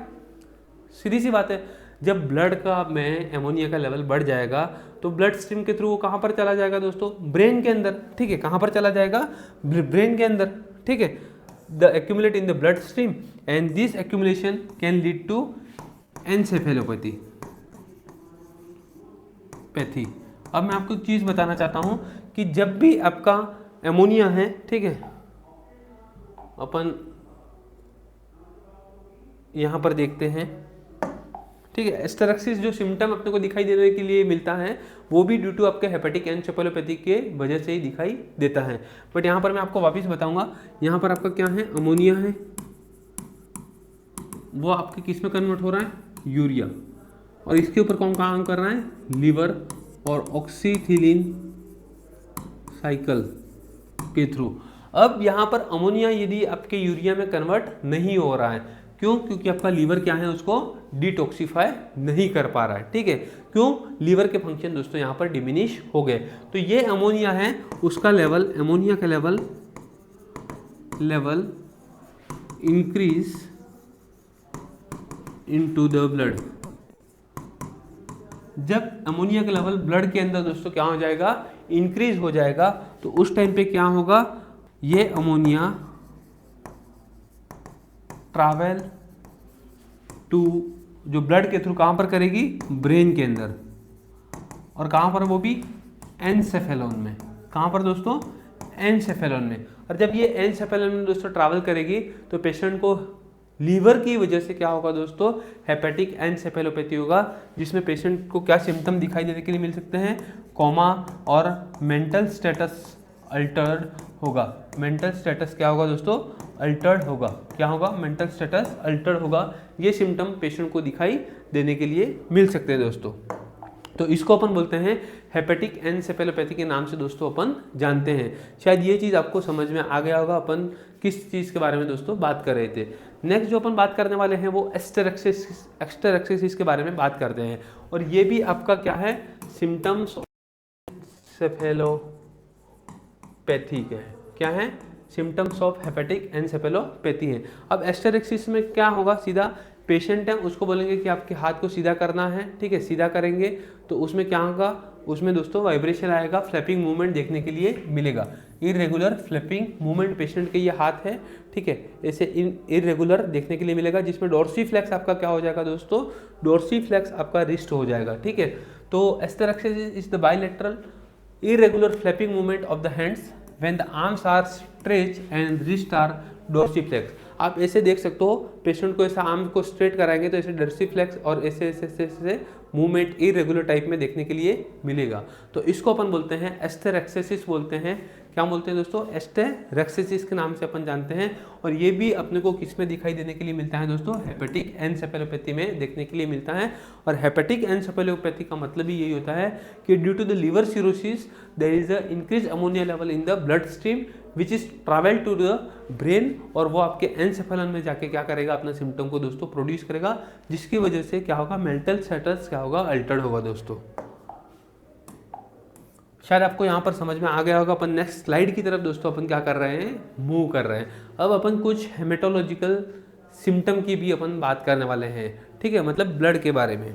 सीधी सी बात है, जब ब्लड का में एमोनिया का लेवल बढ़ जाएगा तो ब्लड स्ट्रीम के थ्रू वो कहाँ पर चला जाएगा दोस्तों? ब्रेन के अंदर, ठीक है। कहाँ पर चला जाएगा? ब्रेन के अंदर, ठीक है। The accumulate in the blood stream and this accumulation can lead to encephalopathy. अब मैं आपको एक चीज बताना चाहता हूं कि जब भी आपका एमोनिया है, ठीक है, अपन यहां पर देखते हैं, ठीक है, एस्टेरेक्सिस जो सिम्टम अपने को दिखाई देने के लिए मिलता है वो भी ड्यू टू आपके हेपेटिक एनसेफेलोपैथी के वजह से ही दिखाई देता है। बट यहां पर मैं आपको वापस बताऊंगा, यहां पर आपका क्या है? अमोनिया है, वो आपके किस में कन्वर्ट हो रहा है? यूरिया। और इसके ऊपर कौन काम कर रहा है? लीवर और ऑक्सीथिलीन साइकिल के थ्रू। अब यहाँ पर अमोनिया यदि आपके यूरिया में कन्वर्ट नहीं हो रहा है, क्यों? क्योंकि आपका लीवर क्या है? उसको डिटॉक्सिफाई नहीं कर पा रहा है, ठीक है। क्यों? लीवर के फंक्शन दोस्तों यहाँ पर डिमिनिश हो गए। तो ये अमोनिया है, उसका लेवल, अमोनिया का level increase into the blood. जब अमोनिया का लेवल ब्लड के अंदर दोस्तों क्या हो जाएगा? इंक्रीज हो जाएगा। तो उस टाइम पे क्या होगा? ये अमोनिया ट्रैवल टू, जो ब्लड के थ्रू कहां पर करेगी? ब्रेन के अंदर। और कहां पर? वो भी एनसेफेलोन में। कहां पर दोस्तों? एनसेफेलोन में। और जब ये एनसेफेलोन में दोस्तों ट्रैवल करेगी तो पेशेंट को लीवर की वजह से क्या होगा दोस्तों? हेपेटिक एनसेफेलोपैथी होगा, जिसमें पेशेंट को क्या सिम्टम दिखाई देने के लिए मिल सकते हैं? कोमा और मेंटल स्टेटस अल्टर्ड होगा। मेंटल स्टेटस क्या होगा दोस्तों? अल्टर्ड होगा। क्या होगा? मेंटल स्टेटस अल्टर्ड होगा। ये सिम्टम पेशेंट को दिखाई देने के लिए मिल सकते हैं दोस्तों। तो इसको अपन बोलते हैं हेपेटिक एनसेफेलोपैथी के नाम से दोस्तों अपन जानते हैं। शायद ये चीज़ आपको समझ में आ गया होगा अपन किस चीज़ के बारे में दोस्तों बात कर रहे थे। नेक्स्ट जो अपन बात करने वाले हैं वो एस्टेरेक्सिस के बारे में बात करते हैं, और ये भी आपका क्या है, सिम्टम्स सेफेलोपैथी का है। क्या है, सिम्टम्स ऑफ हेपेटिक एनसेफेलोपैथी है। अब एस्टेरेक्सिस में क्या होगा, सीधा पेशेंट है उसको बोलेंगे कि आपके हाथ को सीधा करना है, ठीक है, सीधा करेंगे तो उसमें क्या होगा, उसमें दोस्तों वाइब्रेशन आएगा, फ्लैपिंग मूवमेंट देखने के लिए मिलेगा। इरेगुलर फ्लैपिंग मूवमेंट पेशेंट के ये हाथ है, ठीक है, ऐसे इरेगुलर देखने के लिए मिलेगा, जिसमें डोर्सीफ्लेक्स आपका क्या हो जाएगा दोस्तों, डोर्सीफ्लेक्स आपका रिस्ट हो जाएगा, ठीक है। तो asterixis is the bilateral irregular flapping movement of the hands when the arms are stretched and wrists are dorsiflex। आप ऐसे देख सकते हो, पेशेंट को ऐसा आर्म को स्ट्रेट कराएंगे तो ऐसे डोर्सीफ्लेक्स और ऐसे ऐसे ऐसे ऐसे मूवमेंट इरेगुलर टाइप में देखने के लिए मिलेगा। तो इसको अपन बोलते हैं एस्टेरेक्सिस बोलते हैं। क्या बोलते हैं दोस्तों, एस्टेरेक्सिस के नाम से अपन जानते हैं। और ये भी अपने को किस में दिखाई देने के लिए मिलता है दोस्तों, हेपेटिक एनसेफेलोपैथी में देखने के लिए मिलता है। और हेपेटिक एनसेफेलोपैथी का मतलब ही यही होता है कि due to the liver cirrhosis there is a increase ammonia level in the blood stream which is travel to the brain, और वो आपके एनसेफेलन में जाके क्या करेगा, अपना सिम्टम को दोस्तों प्रोड्यूस करेगा, जिसकी वजह से क्या होगा, मेंटल स्टेटस क्या होगा, अल्टर्ड होगा दोस्तों। शायद आपको यहाँ पर समझ में आ गया होगा। अपन नेक्स्ट स्लाइड की तरफ दोस्तों अपन क्या कर रहे हैं, मूव कर रहे हैं। अब अपन कुछ हेमेटोलॉजिकल सिम्टम की भी अपन बात करने वाले हैं, ठीक है, मतलब ब्लड के बारे में।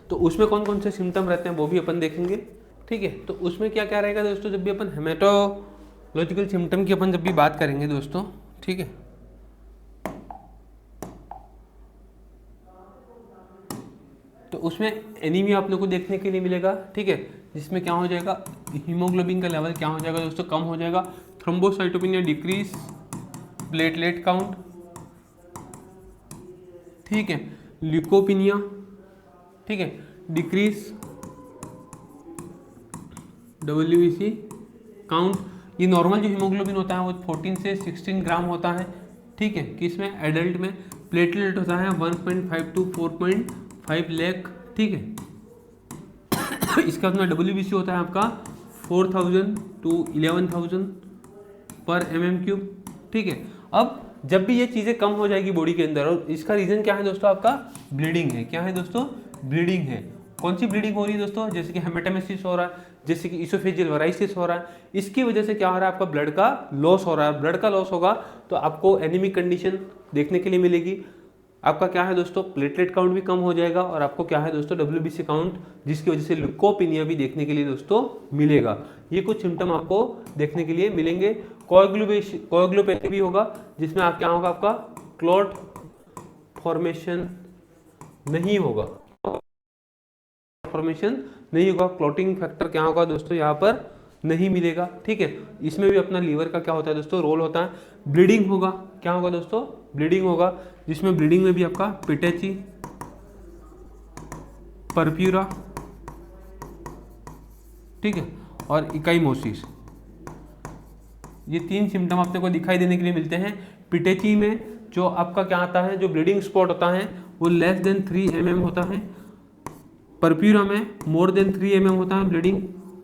तो उसमें कौन कौन से सिम्टम रहते हैं वो भी अपन देखेंगे, ठीक है। तो उसमें क्या क्या रहेगा दोस्तों, जब भी अपन हेमेटोलॉजिकल सिम्टम की अपन जब भी बात करेंगे दोस्तों, ठीक है, तो उसमें एनीमिया आप लोग को देखने के लिए मिलेगा, ठीक है, जिसमें क्या हो जाएगा, हीमोग्लोबिन का लेवल क्या हो जाएगा दोस्तों, कम हो जाएगा। थ्रोम्बोसाइटोपेनिया डिक्रीज, प्लेटलेट काउंट, ठीक है, ल्यूकोपिनिया, ठीक है, डिक्रीज WBC काउंट। ये नॉर्मल जो हीमोग्लोबिन होता है वो 14 से 16 ग्राम होता है, ठीक है, किसमें, एडल्ट में। प्लेटलेट होता है 1.5 to 4.5 लाख, ठीक है। इसका अपना WBC होता है आपका 4000 to 11,000 पर mm3, ठीक है। अब जब भी ये चीज़ें कम हो जाएगी बॉडी के अंदर, और इसका रीज़न क्या है दोस्तों, आपका ब्लीडिंग है। क्या है दोस्तों, ब्लीडिंग है। कौन सी ब्लीडिंग हो रही है दोस्तों, जैसे कि हेमेटोमेसिस हो रहा है, जैसे कि इसोफेजियल वराइसिस हो रहा है, इसकी वजह से क्या हो रहा है, आपका ब्लड का लॉस हो रहा है। ब्लड का लॉस होगा तो आपको एनीमिक कंडीशन देखने के लिए मिलेगी। आपका क्या है दोस्तों, प्लेटलेट काउंट भी कम हो जाएगा, और आपको क्या है दोस्तों, WBC काउंट, जिसकी वजह से ल्यूकोपिनिया भी देखने के लिए दोस्तों मिलेगा। ये कुछ सिम्टम आपको देखने के लिए मिलेंगे। कोएगुलोपैथी भी होगा, जिसमें आप क्या होगा, आपका क्लॉट फॉर्मेशन नहीं होगा, फॉर्मेशन नहीं होगा, क्लॉटिंग फैक्टर क्या होगा दोस्तों, यहाँ पर नहीं मिलेगा, ठीक है। इसमें भी अपना लीवर का क्या होता है दोस्तों, रोल होता है। ब्लीडिंग होगा, क्या होगा दोस्तों, ब्लीडिंग होगा, जिसमें ब्लीडिंग में भी आपका पिटेची, परप्यूरा, ठीक है, और इकाइमोसिस, ये 3 सिम्टम अपने को दिखाई देने के लिए मिलते हैं। पिटेची में जो आपका क्या आता है, जो ब्लीडिंग स्पॉट होता है वो लेस देन 3 mm होता है। परप्यूरा में मोर देन 3 mm होता है ब्लीडिंग,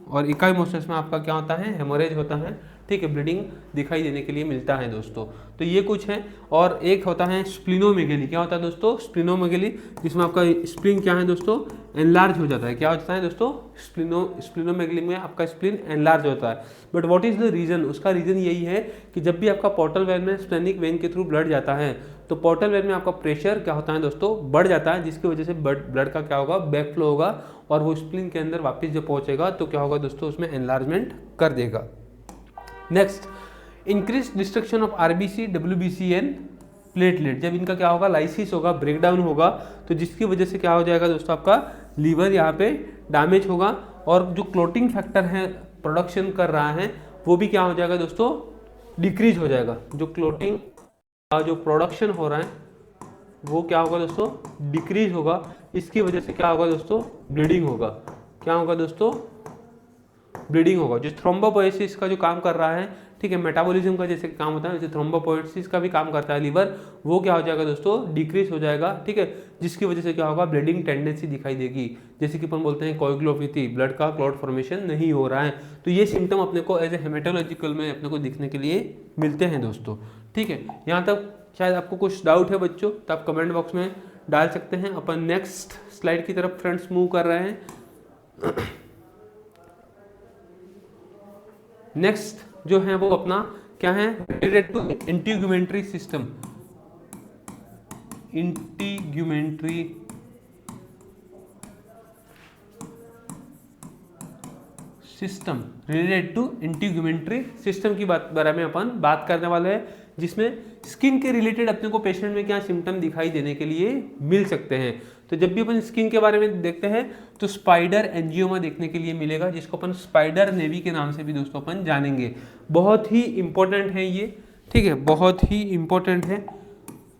और इकाइमोसिस में आपका क्या होता है, हेमोरेज होता है, ठीक है, ब्लीडिंग दिखाई देने के लिए मिलता है दोस्तों। तो ये कुछ है। और एक होता है स्प्लिनोमेगेली। क्या होता है दोस्तों, स्प्लिनोमेगेली, जिसमें आपका स्प्लीन क्या है दोस्तों, एनलार्ज हो जाता है। क्या होता है दोस्तों, स्प्लिनोमेगेली में आपका स्प्लीन एनलार्ज होता है। But what is the reason, उसका रीजन यही है कि जब भी आपका पोर्टल वेन में स्प्लेनिक वेन के थ्रू ब्लड जाता है तो पोर्टल वेन में आपका प्रेशर क्या होता है दोस्तों, बढ़ जाता है, जिसकी वजह से ब्लड का क्या होगा, बैक फ्लो होगा, और वो स्प्लीन के अंदर वापस जब पहुंचेगा तो क्या होगा दोस्तों, उसमें एनलार्जमेंट कर देगा। Next, increase destruction of RBC, WBC and platelet. जब इनका क्या होगा, लाइसिस होगा, ब्रेकडाउन होगा, तो जिसकी वजह से क्या हो जाएगा दोस्तों, आपका लीवर यहाँ पे डैमेज होगा, और जो क्लोटिंग फैक्टर है प्रोडक्शन कर रहा है वो भी क्या हो जाएगा दोस्तों, डिक्रीज हो जाएगा। जो क्लोटिंग का जो प्रोडक्शन हो रहा है वो क्या होगा दोस्तों, डिक्रीज होगा। इसकी वजह से क्या होगा दोस्तों, ब्लीडिंग होगा। क्या होगा दोस्तों, ब्लीडिंग होगा। जो थ्रोम्बोपोएसिस का जो काम कर रहा है, ठीक है, मेटाबॉलिज्म का जैसे काम होता है वैसे थ्रोम्बोपोएसिस का भी काम करता है लीवर, वो क्या हो जाएगा दोस्तों, डिक्रीज हो जाएगा, ठीक है, जिसकी वजह से क्या होगा, ब्लीडिंग टेंडेंसी दिखाई देगी। जैसे कि अपन बोलते हैं कोएगुलोपैथी, ब्लड का क्लॉट फॉर्मेशन नहीं हो रहा है। तो ये सिम्टम अपने को एज ए हेमेटोलॉजिकल में अपने को दिखने के लिए मिलते हैं दोस्तों, ठीक है। यहाँ तक शायद आपको कुछ डाउट है बच्चों, तो आप कमेंट बॉक्स में डाल सकते हैं। अपन नेक्स्ट स्लाइड की तरफ फ्रेंड्स मूव कर रहे हैं। नेक्स्ट जो है वो अपना क्या है, related to integumentary system, integumentary system, related to integumentary system की बारे में अपन बात करने वाले हैं, जिसमें स्किन के रिलेटेड अपने को पेशेंट में क्या सिम्टम दिखाई देने के लिए मिल सकते हैं। तो जब भी अपन स्किन के बारे में देखते हैं तो स्पाइडर एंजियोमा देखने के लिए मिलेगा, जिसको अपन स्पाइडर नेवी के नाम से भी दोस्तों अपन जानेंगे। बहुत ही इंपॉर्टेंट है ये, ठीक है, बहुत ही इंपॉर्टेंट है,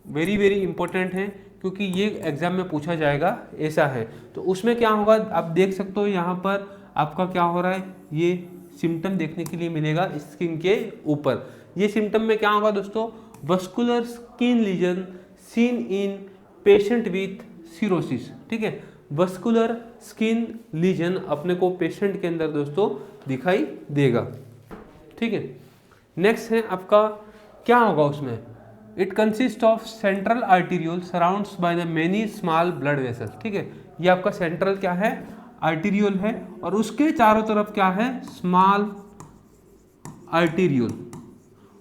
वेरी वेरी इंपॉर्टेंट है, क्योंकि ये एग्जाम में पूछा जाएगा ऐसा है। तो उसमें क्या होगा, आप देख सकते हो यहाँ पर आपका क्या हो रहा है, ये सिम्टम देखने के लिए मिलेगा स्किन के ऊपर। ये सिम्टम में क्या होगा दोस्तों, vascular skin lesion seen in patient with cirrhosis, ठीक है, वस्कुलर स्किन लीजन अपने को पेशेंट के अंदर दोस्तों दिखाई देगा, ठीक है। नेक्स्ट है आपका क्या होगा उसमें, it consist of central arteriole surrounds by the many small blood vessel, ठीक है। ये आपका सेंट्रल क्या है, आर्टीरियोल है, और उसके चारों तरफ क्या है, स्मॉल आर्टीरियोल,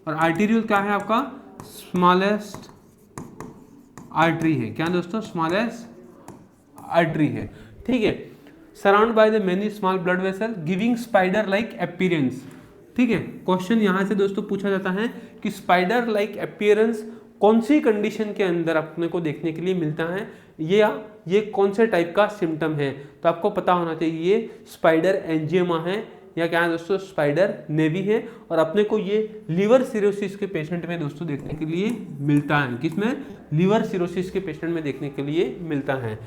और आर्टीरियोल क्या है आपका, स्मॉलेस्ट आर्टरी है, क्या दोस्तों, स्मॉलेस्ट आर्टरी है, ठीक है। Surround by the many small blood vessel giving spider like appearance, ठीक है। क्वेश्चन यहाँ से दोस्तों पूछा जाता है कि स्पाइडर लाइक अपीयरेंस कौन सी कंडीशन के अंदर अपने को देखने के लिए मिलता है, ये कौन से टाइप का सिम्टम है। तो आपको पता होना चाहिए ये स्पाइडर एंजियोमा है या क्या है दोस्तों, स्पाइडर नेवी है, और अपने को ये लीवर सिरोसिस के पेशेंट में दोस्तों देखने के लिए मिलता है। किसमें, लीवर सिरोसिस के पेशेंट में देखने के लिए मिलता है।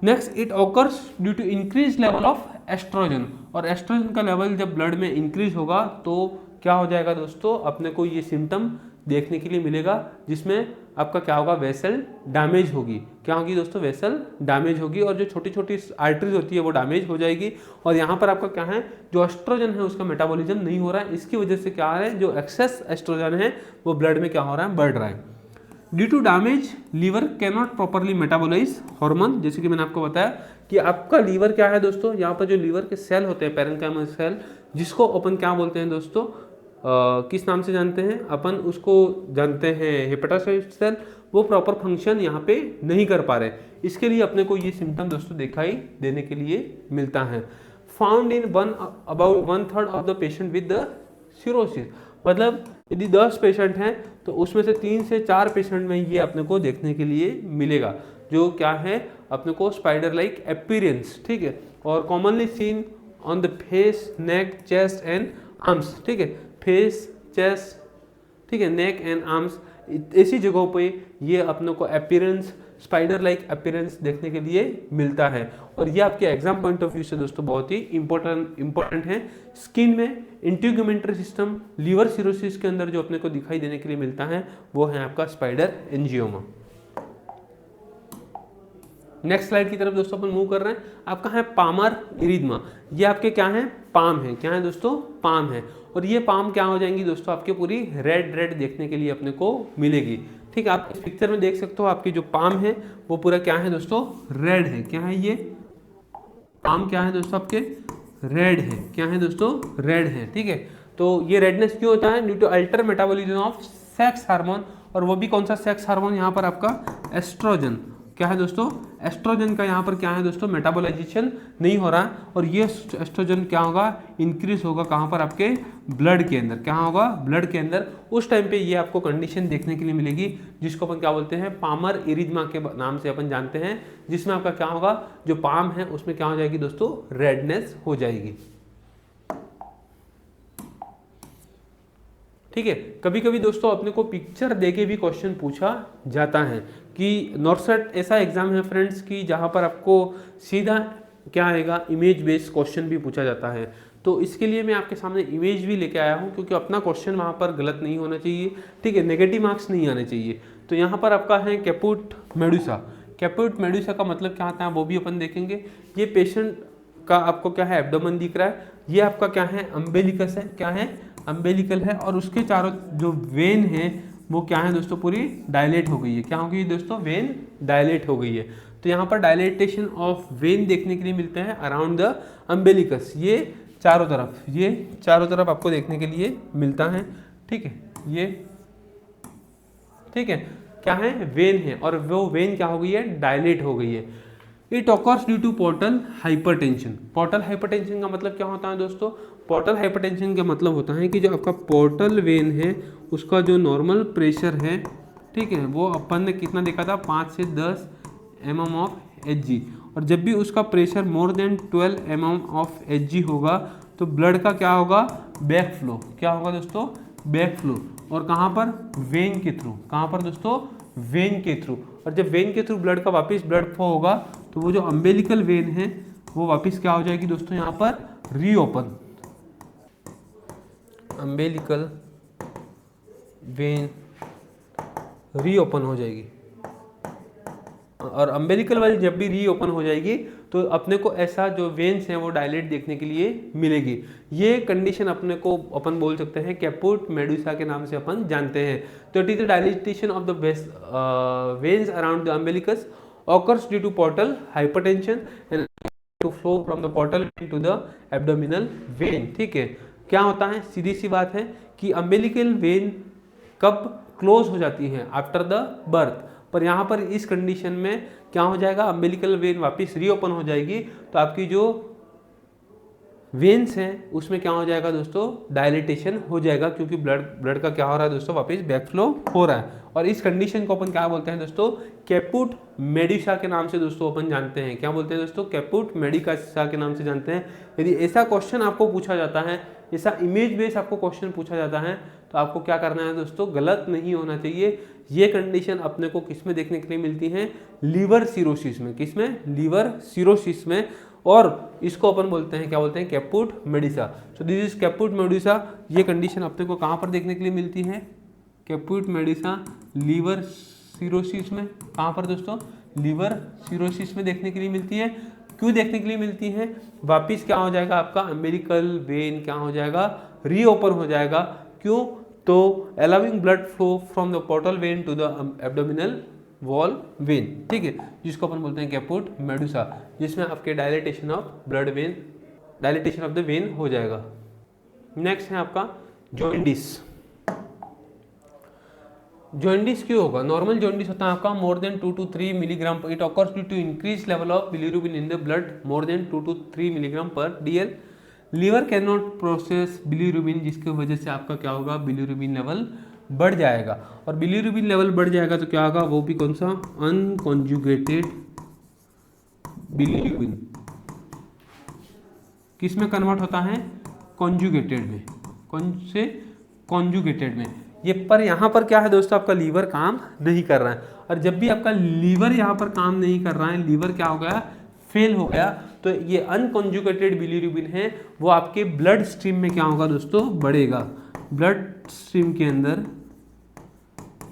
Next, it occurs due to increase level of oestrogen, और एस्ट्रोजन का लेवल जब ब्लड में इंक्रीज होगा तो क्या हो जाएगा दोस्तों, अपने को ये सिम्टम देखने के लिए मिलेगा, जिसमें आपका क्या होगा, वेसल डैमेज होगी, क्या होगी दोस्तों, वेसल डैमेज होगी, और जो छोटी छोटी आर्टरीज होती है वो डैमेज हो जाएगी। और यहाँ पर आपका क्या है, जो एस्ट्रोजन है उसका मेटाबॉलिज्म नहीं हो रहा है, इसकी वजह से क्या है, जो एक्सेस एस्ट्रोजन है वो ब्लड में क्या हो रहा है, बढ़ रहा है। Due to damage liver can not properly metabolise hormone, जैसे कि मैंने आपको बताया कि आपका लीवर क्या है दोस्तों, यहाँ पर जो लीवर के सेल होते हैं, पैरेन्काइमल सेल, जिसको अपन क्या बोलते हैं दोस्तों, किस नाम से जानते हैं अपन, उसको जानते हैं हेपेटोसाइट सेल, वो प्रॉपर फंक्शन यहाँ पे नहीं कर पा रहे। इसके लिए अपने को ये सिम्टम दोस्तों दिखाई देने के लिए मिलता है। Found in about 1/3 of the patient with the cirrhosis, मतलब यदि 10 पेशेंट हैं तो उसमें से 3 से 4 पेशेंट में ये अपने को देखने के लिए मिलेगा, जो क्या है, अपने को स्पाइडर लाइक अपीयरेंस, ठीक है, और commonly seen on the face, neck, chest and arms, ठीक है, फेस, चेस्ट, ठीक है, नेक एंड आर्म्स, ऐसी जगहों पे ये अपने को अपीयरेंस, स्पाइडर लाइक अपीयरेंस देखने के लिए मिलता है। और ये आपके एग्जाम पॉइंट ऑफ व्यू से दोस्तों बहुत ही इंपॉर्टेंट है। स्किन में इंटीग्यूमेंट्री सिस्टम, लीवर सिरोसिस के अंदर जो अपने को दिखाई देने के लिए मिलता है वो है आपका स्पाइडर एंजियोमा। नेक्स्ट स्लाइड की तरफ दोस्तों अपन मूव कर रहे हैं। आपका है पामर इरिथमा, ये आपके क्या है, पाम है, क्या है दोस्तों, पाम है, और ये पाम क्या हो जाएंगी दोस्तों, आपके पूरी रेड रेड देखने के लिए अपने को मिलेगी, ठीक है। आप इस पिक्चर में देख सकते हो आपकी जो पाम है वो पूरा क्या है दोस्तों, रेड है, क्या है ये पाम, क्या है दोस्तों आपके रेड है, क्या है दोस्तों, रेड है, ठीक है। तो ये रेडनेस क्यों होता है, due to alter metabolism of sex hormone, और वो भी कौन सा सेक्स हार्मोन, यहाँ पर आपका एस्ट्रोजन, क्या है दोस्तों, एस्ट्रोजन का यहाँ पर क्या है दोस्तों, मेटाबोलाइजेशन नहीं हो रहा है, और ये एस्ट्रोजन क्या होगा, इंक्रीज होगा कहाँ पर, आपके ब्लड के अंदर, क्या होगा, ब्लड के अंदर। उस टाइम पे ये आपको कंडीशन देखने के लिए मिलेगी जिसको अपन क्या बोलते हैं, पामर इरिथमा के नाम से अपन जानते हैं, जिसमें आपका क्या होगा, जो पाम है उसमें क्या हो जाएगी दोस्तों, रेडनेस हो जाएगी, ठीक है। कभी कभी दोस्तों अपने को पिक्चर देके भी क्वेश्चन पूछा जाता है कि नॉर्सेट ऐसा एग्जाम है फ्रेंड्स कि जहाँ पर आपको सीधा क्या आएगा, इमेज बेस्ड क्वेश्चन भी पूछा जाता है। तो इसके लिए मैं आपके सामने इमेज भी लेके आया हूँ, क्योंकि अपना क्वेश्चन वहाँ पर गलत नहीं होना चाहिए, ठीक है, नेगेटिव मार्क्स नहीं आने चाहिए। तो यहाँ पर आपका है कैपुट मेडुसा। कैपुट मेडुसा का मतलब क्या आता है वो भी अपन देखेंगे। ये पेशेंट का आपको क्या है, एब्डोमेन दिख रहा है, ये आपका क्या है, अम्बेलिकस है, क्या है, अम्बेलिकल है, और उसके चारों जो वेन है वो क्या है दोस्तों, पूरी डायलेट हो गई है। क्या हो गई दोस्तों, वेन डायलेट हो गई है। तो यहाँ पर डायलेटेशन ऑफ वेन देखने के लिए मिलते हैं अराउंड द अम्बेलिकस, ये चारों तरफ आपको देखने के लिए मिलता है, ठीक है, ये ठीक है, क्या है, वेन है, और वो वेन क्या हो गई है, डायलेट हो गई है। It occurs due to portal hypertension. Portal hypertension का मतलब क्या होता है दोस्तों, पोर्टल हाइपरटेंशन का मतलब होता है कि जो आपका पोर्टल वेन है उसका जो नॉर्मल प्रेशर है, ठीक है, वो अपन ने कितना देखा था, 5 से 10 mm ऑफ Hg, और जब भी उसका pressure more than 12 mm of Hg होगा तो ब्लड का क्या होगा, बैक फ्लो, क्या होगा दोस्तों, बैक फ्लो, और कहाँ पर, वेन के थ्रू, कहाँ पर दोस्तों, वेन के थ्रू। और जब वेन के थ्रू ब्लड का वापस ब्लड फ्लो होगा तो वो जो अम्बेलिकल वेन है वो वापस क्या हो जाएगी दोस्तों, यहाँ पर रीओपन, अम्बेलिकल वेन रीओपन हो जाएगी। और अम्बेलिकल वाली जब भी रीओपन हो जाएगी तो अपने को ऐसा जो वेन्स हैं वो डायलेट देखने के लिए मिलेगी। ये कंडीशन अपने को अपन बोल सकते हैं कैपुट मेडुसा के नाम से अपन जानते हैं। तो it is the dilatation of the veins around the umbilicus occurs due to portal hypertension and to flow from the portal to the abdominal vein, ठीक है। क्या होता है, सीधी सी बात है कि अम्बेलिकल वेन कब क्लोज हो जाती है, आफ्टर द बर्थ, पर यहाँ पर इस कंडीशन में क्या हो जाएगा, अम्बेलिकल वेन वापस रीओपन हो जाएगी, तो आपकी जो वेन्स हैं उसमें क्या हो जाएगा दोस्तों, डायलिटेशन हो जाएगा, क्योंकि ब्लड का क्या हो रहा है दोस्तों, वापस बैक फ्लो हो रहा है। और इस कंडीशन को अपन क्या बोलते हैं दोस्तों, कैपुट मेडुसा के नाम से दोस्तों अपन जानते हैं। क्या बोलते हैं दोस्तों, कैपुट मेडुसा के नाम से जानते हैं। यदि ऐसा क्वेश्चन आपको पूछा जाता है, ऐसा इमेज बेस्ड आपको क्वेश्चन पूछा जाता है, तो आपको क्या करना है दोस्तों, गलत नहीं होना चाहिए। ये कंडीशन अपने को किस में देखने के लिए मिलती है, लीवर सिरोसिस में, किसमें, लीवर सिरोसिस में, और इसको अपन बोलते हैं, क्या बोलते हैं, caput Medusa. So this is caput Medusa. ये कंडीशन अपने को कहाँ पर देखने के लिए मिलती है, कैपुट मेडुसा लीवर सिरोसिस में। कहाँ पर दोस्तों, लीवर सिरोसिस में देखने के लिए मिलती है। क्यों देखने के लिए मिलती है, वापिस क्या हो जाएगा आपका अम्बेलिकल वेन क्या हो जाएगा, रीओपन हो जाएगा। क्यों, तो allowing blood flow from the portal vein to the abdominal wall vein, ठीक है, जिसको अपन बोलते हैं कैपुट मेडुसा, जिसमें आपके dilatation of blood when, dilatation of the when हो जाएगा। नेक्स्ट है आपका जॉन्डिस। जॉन्डिस क्यों होगा, नॉर्मल जॉन्डिस होता है आपका more than 2 to 3 milligram, it occurs due to increase level of bilirubin in the blood more than 2 to 3 milligram per DL। Liver can not process bilirubin, जिसकी वजह से आपका क्या होगा, बिलिरुबिन लेवल बढ़ जाएगा, और बिलिरुबिन लेवल बढ़ जाएगा तो क्या होगा, वो भी कौन सा, अनकॉन्जुगेटेड बिलिरुबिन किस में कन्वर्ट होता है, कॉन्जुगेटेड में, कौन से, कॉन्जुगेटेड में। ये पर यहाँ पर क्या है दोस्तों, आपका लीवर काम नहीं कर रहा है, और जब भी आपका लीवर यहाँ पर काम नहीं कर रहा है, लीवर क्या हो गया, फेल हो गया, तो ये अनकॉन्जुगेटेड बिलिरुबिन है वो आपके ब्लड स्ट्रीम में क्या होगा दोस्तों, बढ़ेगा, ब्लड स्ट्रीम के अंदर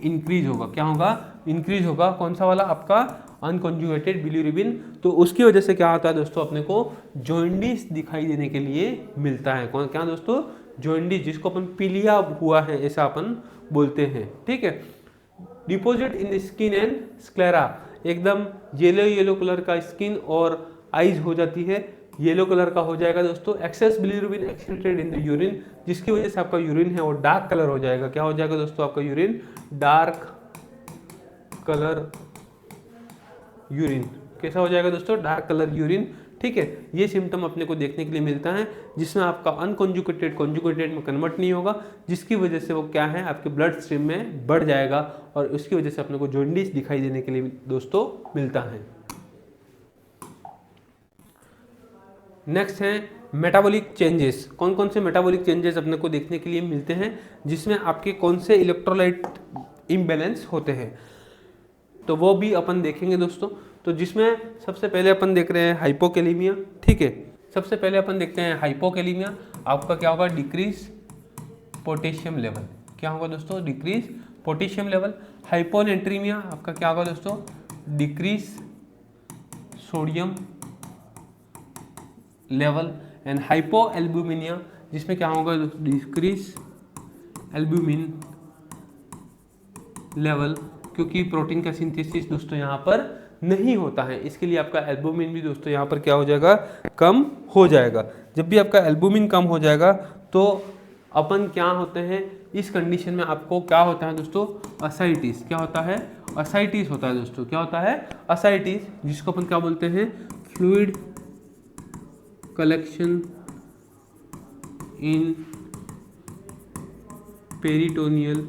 इंक्रीज होगा, क्या होगा, इंक्रीज होगा, कौन सा वाला, आपका अनकॉन्जुगेटेड बिलिरुबिन। तो उसकी वजह से क्या होता है दोस्तों, अपने को जॉन्डिस दिखाई देने के लिए मिलता है। कौन, क्या दोस्तों, जॉन्डिस, जिसको अपन पीलिया हुआ है ऐसा अपन बोलते हैं, ठीक है। Deposit in skin and sclera, एकदम येलो येलो कलर का स्किन और आइज हो जाती है, येलो कलर का हो जाएगा दोस्तों। Excess bilirubin excreted in the urine, जिसकी वजह से आपका यूरिन है वो डार्क कलर हो जाएगा। क्या हो जाएगा दोस्तों, आपका यूरिन डार्क कलर यूरिन, कैसा हो जाएगा दोस्तों, डार्क कलर यूरिन, ठीक है। ये सिम्टम अपने को देखने के लिए मिलता है, जिसमें आपका अनकॉन्जुगेटेड कॉन्जुगेटेड में कन्वर्ट नहीं होगा, जिसकी वजह से वो क्या है, आपके ब्लड स्ट्रीम में बढ़ जाएगा, और उसकी वजह से अपने को जॉन्डिस दिखाई देने के लिए दोस्तों मिलता है। नेक्स्ट है मेटाबॉलिक चेंजेस। कौन कौन से मेटाबॉलिक चेंजेस अपने को देखने के लिए मिलते हैं, जिसमें आपके कौन से इलेक्ट्रोलाइट इम्बैलेंस होते हैं, तो वो भी अपन देखेंगे दोस्तों। तो जिसमें सबसे पहले अपन देख रहे हैं हाइपोकैलेमिया, ठीक है। सबसे पहले अपन देखते हैं हाइपोकैलेमिया, आपका क्या होगा, डिक्रीज पोटेशियम लेवल। क्या होगा दोस्तों, डिक्रीज पोटेशियम लेवल। हाइपोनेट्रीमिया आपका क्या होगा दोस्तों, डिक्रीज सोडियम लेवल। एंड हाइपोएल्ब्यूमिनिया जिसमें क्या होगा, डिक्रीज एल्ब्यूमिन लेवल, क्योंकि प्रोटीन का सिंथेसिस दोस्तों यहाँ पर नहीं होता है, इसके लिए आपका एल्ब्यूमिन भी दोस्तों यहाँ पर क्या हो जाएगा, कम हो जाएगा। जब भी आपका एल्ब्यूमिन कम हो जाएगा तो अपन क्या होते हैं, इस कंडीशन में आपको क्या होता है दोस्तों, असाइटिस। क्या होता है, असाइटिस होता है दोस्तों। क्या होता है, असाइटिस, जिसको अपन क्या बोलते हैं, fluid collection in peritoneal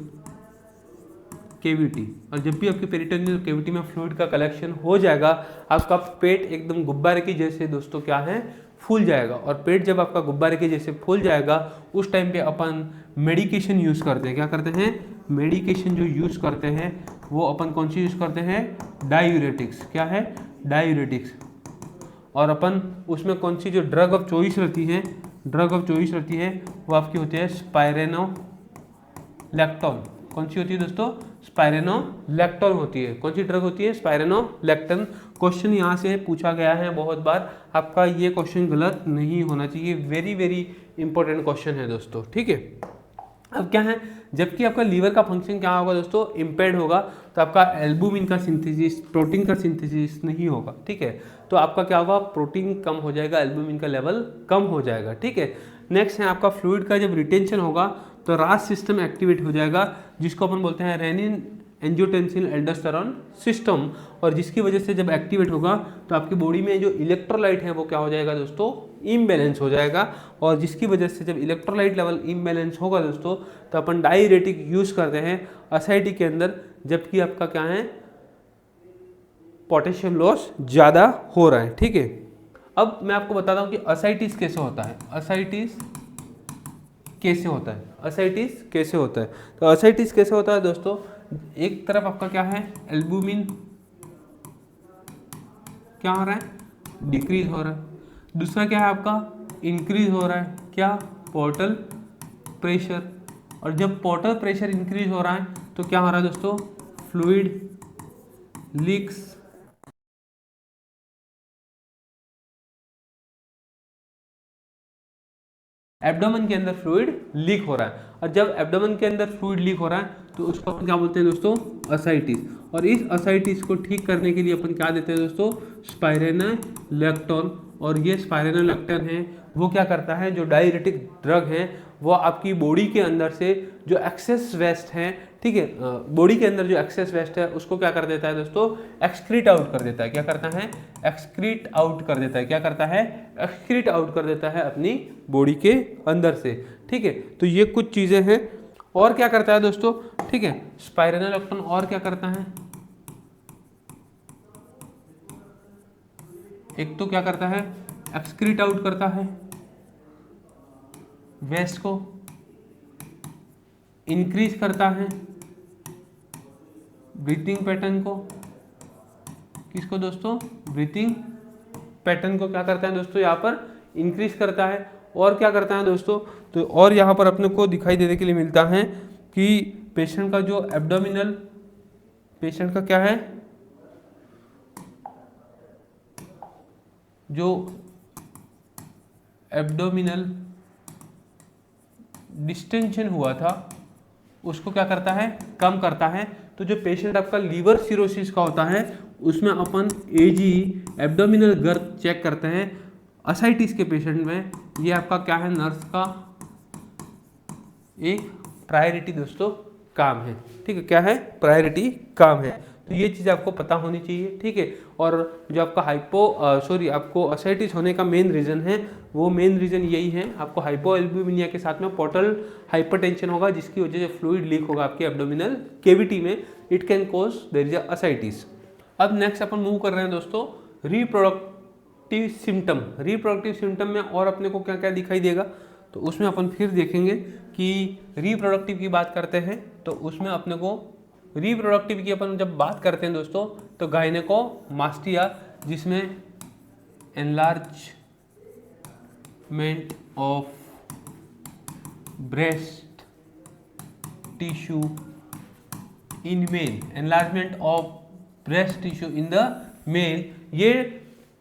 cavity. और जब भी आपके पेरिटोनियल केविटी में फ्लूइड का कलेक्शन हो जाएगा, आपका पेट एकदम गुब्बारे के जैसे दोस्तों क्या है, फूल जाएगा। और पेट जब आपका गुब्बारे के जैसे फूल जाएगा, उस टाइम पे अपन मेडिकेशन यूज़ करते हैं। क्या करते हैं, मेडिकेशन जो यूज़ करते हैं वो अपन कौन सी यूज़ करते हैं, डायूरेटिक्स। क्या है, डायूरेटिक्स। और अपन उसमें कौन सी जो ड्रग ऑफ चॉइस रहती है, ड्रग ऑफ चॉइस रहती है वो आपकी होती है स्पाइरेनोलैक्टोन। कौन सी होती है दोस्तों, स्पाइरेनोलैक्टोन होती है। कौन सी ड्रग होती है, स्पाइरेनोलैक्टोन। क्वेश्चन यहाँ से पूछा गया है बहुत बार, आपका ये क्वेश्चन गलत नहीं होना चाहिए, वेरी वेरी इंपॉर्टेंट क्वेश्चन है दोस्तों, ठीक है। अब क्या है, जबकि आपका लीवर का फंक्शन क्या होगा दोस्तों, इम्पेयर्ड होगा, तो आपका एल्बुमिन का सिंथेसिस, प्रोटीन का सिंथेसिस नहीं होगा, ठीक है। तो आपका क्या होगा, प्रोटीन कम हो जाएगा, एल्बुमिन का लेवल कम हो जाएगा, ठीक है। नेक्स्ट है आपका फ्लूइड का जब रिटेंशन होगा तो रास सिस्टम एक्टिवेट हो जाएगा, जिसको अपन बोलते हैं रेनिन एंजियोटेंसिन एल्डोस्टेरॉन सिस्टम। और जिसकी वजह से जब एक्टिवेट होगा तो आपकी बॉडी में जो इलेक्ट्रोलाइट है वो क्या हो जाएगा दोस्तों, इम्बैलेंस हो जाएगा। और जिसकी वजह से जब इलेक्ट्रोलाइट लेवल इम्बैलेंस होगा दोस्तों, तो अपन डाययूरेटिक यूज़ करते हैं असाइटी के अंदर, जबकि आपका क्या है, पोटेशियम लॉस ज़्यादा हो रहा है, ठीक है। अब मैं आपको बताता हूँ कि असाइटिस कैसे होता है, असाइटिस कैसे होता है, असाइटिस कैसे होता है। तो असाइटिस कैसे होता है दोस्तों, एक तरफ आपका क्या है, एल्बुमिन क्या हो रहा है, डिक्रीज हो रहा है। दूसरा क्या है आपका, इंक्रीज हो रहा है, क्या, पोर्टल प्रेशर। और जब पोर्टल प्रेशर इंक्रीज हो रहा है तो क्या हो रहा है दोस्तों, फ्लूइड लीक्स, एब्डोमेन के अंदर फ्लूइड लीक हो रहा है। और जब एब्डोमेन के अंदर फ्लूइड लीक हो रहा है तो उसको अपन क्या बोलते हैं दोस्तों, असाइटिस। और इस असाइटिस को ठीक करने के लिए अपन क्या देते हैं दोस्तों, स्पाइरेनोलैक्टोन। और ये स्पाइरेनोलैक्टोन है वो क्या करता है, जो डाययूरेटिक ड्रग है वो आपकी बॉडी के अंदर से जो एक्सेस वेस्ट है, ठीक है, बॉडी के अंदर जो एक्सेस वेस्ट है उसको क्या कर देता है दोस्तों, एक्सक्रीट आउट कर देता है। क्या करता है, एक्सक्रीट आउट कर देता है। क्या करता है, एक्सक्रीट आउट कर देता है अपनी बॉडी के अंदर से, ठीक है। तो ये कुछ चीज़ें हैं। और क्या करता है दोस्तों, ठीक है, स्पाइरेनोलैक्टोन और क्या करता है, एक तो क्या करता है, एक्सक्रीट आउट करता है वेस्ट को, इंक्रीज करता है ब्रीथिंग पैटर्न को, किसको दोस्तों, ब्रीथिंग पैटर्न को क्या करता है दोस्तों, यहाँ पर इंक्रीज करता है। और क्या करता है दोस्तों, तो और यहाँ पर अपने को दिखाई देने के लिए मिलता है कि पेशेंट का जो एब्डोमिनल, पेशेंट का क्या है, जो एब्डोमिनल डिस्टेंशन हुआ था उसको क्या करता है, कम करता है। तो जो पेशेंट आपका लीवर सिरोसिस का होता है उसमें अपन एजी एब्डोमिनल गर्थ चेक करते हैं। असाइटिस के पेशेंट में ये आपका क्या है, नर्स का एक प्रायोरिटी दोस्तों काम है, ठीक है, क्या है, प्रायोरिटी काम है। तो ये चीज़ आपको पता होनी चाहिए, ठीक है। और जो आपका आपको असाइटिस होने का मेन रीज़न है, वो मेन रीज़न यही है, आपको हाइपोएल्ब्यूमिनिया के साथ में पोर्टल हाइपरटेंशन होगा, जिसकी वजह से फ्लूइड लीक होगा आपके एब्डोमिनल केविटी में, it can cause there is ascites. अब नेक्स्ट अपन मूव कर रहे हैं दोस्तों, रिप्रोडक्टिव सिम्टम। रिप्रोडक्टिव सिम्टम में और अपने को क्या क्या दिखाई देगा, तो उसमें अपन फिर देखेंगे कि रिप्रोडक्टिव की बात करते हैं तो उसमें अपने को रिप्रोडक्टिव की अपन जब बात करते हैं दोस्तों, तो गायनेकोमास्टिया, जिसमें enlarge enlargement of breast tissue in male, enlargement of breast tissue in the male, ये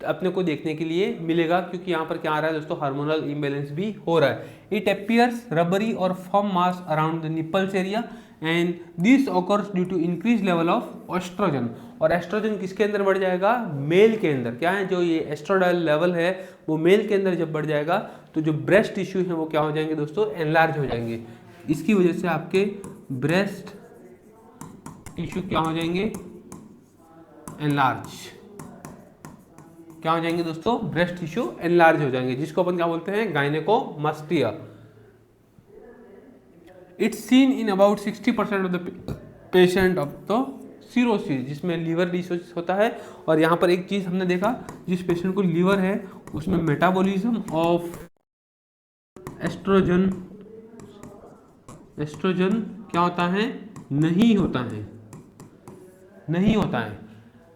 अपने को देखने के लिए मिलेगा क्योंकि यहाँ पर क्या आ रहा है दोस्तों, हार्मोनल इम्बैलेंस भी हो रहा है। इट अपीयर्स रबरी और firm mass around the nipples area and this occurs due to increase level of oestrogen, और एस्ट्रोजन किसके अंदर बढ़ जाएगा, मेल के अंदर। क्या है, जो ये एस्ट्रोडाइल लेवल है वो मेल के अंदर जब बढ़ जाएगा तो जो ब्रेस्ट टिश्यू है वो क्या हो जाएंगे दोस्तों, एनलार्ज हो जाएंगे। इसकी वजह से आपके ब्रेस्ट टिश्यू क्या हो जाएंगे, एनलार्ज, क्या हो जाएंगे दोस्तों, ब्रेस्ट टिश्यू एनलार्ज हो जाएंगे, जिसको अपन क्या बोलते हैं, gynaecomastia. It's seen in about 60% of the patient of the cirrhosis, जिसमें लीवर डिसोसिस होता है। और यहाँ पर एक चीज हमने देखा, जिस पेशेंट को लीवर है उसमें मेटाबॉलिज्म ऑफ एस्ट्रोजन क्या होता है, नहीं होता है, नहीं होता है।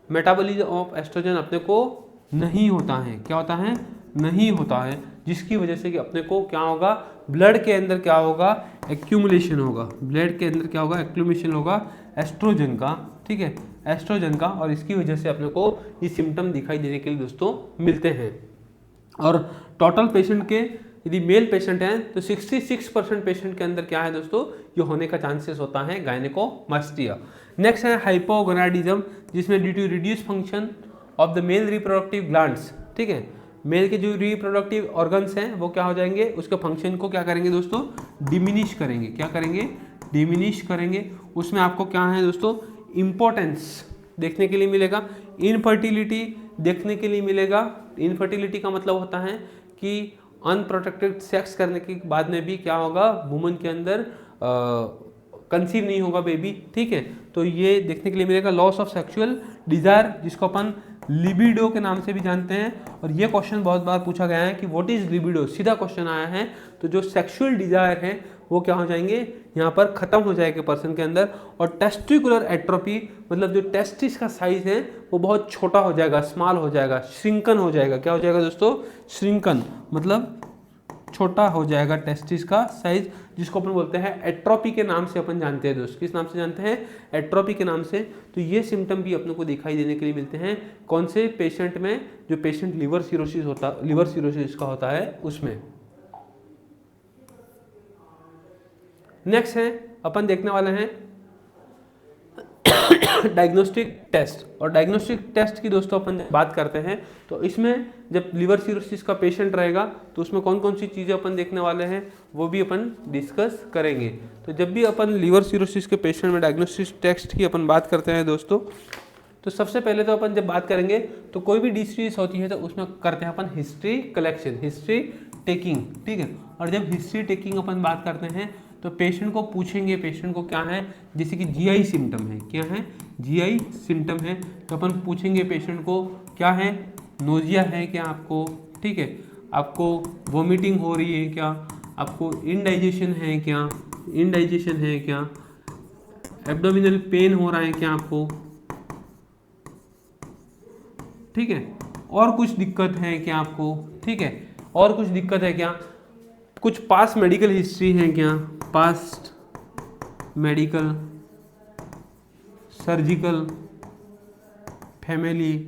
मेटाबॉलिज्म ऑफ एस्ट्रोजन अपने को नहीं होता है, क्या होता है, नहीं होता है, जिसकी वजह से कि अपने को क्या होगा, ब्लड के अंदर क्या होगा, एक्यूमुलेशन होगा, ब्लड के अंदर क्या होगा, एक्यूमुलेशन होगा एस्ट्रोजन का, ठीक है, एस्ट्रोजन का, और इसकी वजह से अपने को ये सिम्टम दिखाई देने के लिए दोस्तों मिलते हैं। और टोटल पेशेंट के यदि मेल पेशेंट हैं तो 66% पेशेंट के अंदर क्या है दोस्तों, ये होने का चांसेस होता है गायनेकोमास्टिया। नेक्स्ट है हाइपोगोनाडिज्म, जिसमें due to reduce function of the male reproductive glands, ठीक है, मेल के जो रिप्रोडक्टिव ऑर्गन्स हैं वो क्या हो जाएंगे, उसके फंक्शन को क्या करेंगे दोस्तों, डिमिनिश करेंगे, क्या करेंगे, डिमिनिश करेंगे। उसमें आपको क्या है दोस्तों, इम्पोर्टेंस देखने के लिए मिलेगा, इनफर्टिलिटी देखने के लिए मिलेगा। इनफर्टिलिटी का मतलब होता है कि अनप्रोटेक्टेड सेक्स करने के बाद में भी क्या होगा, वुमन के अंदर कंसीव नहीं होगा बेबी, ठीक है, तो ये देखने के लिए मिलेगा। लॉस ऑफ सेक्सुअल डिजायर, जिसको अपन लिबिडो के नाम से भी जानते हैं, और ये क्वेश्चन बहुत बार पूछा गया है कि व्हाट इज लिबिडो, सीधा क्वेश्चन आया है। तो जो सेक्सुअल डिजायर है वो क्या हो जाएंगे, यहाँ पर खत्म हो जाएगा पर्सन के अंदर। और टेस्टिकुलर एट्रोफी, मतलब जो टेस्टिस का साइज है वो बहुत छोटा हो जाएगा, स्मॉल हो जाएगा, श्रिंकन हो जाएगा, क्या हो जाएगा दोस्तों, श्रिंकन, मतलब छोटा हो जाएगा टेस्टिस का साइज, जिसको अपन बोलते हैं एट्रोपी के नाम से अपन जानते हैं दोस्त, किस नाम से जानते हैं, एट्रोपी के नाम से। तो ये सिम्टम भी अपने को दिखाई देने के लिए मिलते हैं कौन से पेशेंट में, जो पेशेंट लिवर सिरोसिस का होता है उसमें। नेक्स्ट है अपन देखने वाले हैं डायग्नोस्टिक टेस्ट, और डायग्नोस्टिक टेस्ट की दोस्तों अपन बात करते हैं तो इसमें जब लिवर सिरोसिस का पेशेंट रहेगा तो उसमें कौन कौन सी चीज़ें अपन देखने वाले हैं वो भी अपन डिस्कस करेंगे। तो जब भी अपन लिवर सिरोसिस के पेशेंट में डायग्नोस्टिक टेस्ट की अपन बात करते हैं दोस्तों, तो सबसे पहले तो अपन जब बात करेंगे तो कोई भी डिसीज होती है तो उसमें करते हैं अपन हिस्ट्री कलेक्शन, हिस्ट्री टेकिंग, ठीक है। और जब हिस्ट्री टेकिंग अपन बात करते हैं तो पेशेंट को पूछेंगे, पेशेंट को क्या है, जैसे कि जीआई सिम्टम है, क्या है, जीआई सिम्टम है, तो अपन पूछेंगे पेशेंट को क्या है, नोजिया है क्या आपको, ठीक है, आपको वोमिटिंग हो रही है क्या, आपको इनडाइजेशन है क्या, इनडाइजेशन है क्या, एब्डोमिनल पेन हो रहा है क्या आपको, ठीक है, और कुछ दिक्कत है क्या आपको, ठीक है, और कुछ दिक्कत है क्या, कुछ पास्ट मेडिकल हिस्ट्री है क्या, पास्ट मेडिकल, सर्जिकल, फैमिली,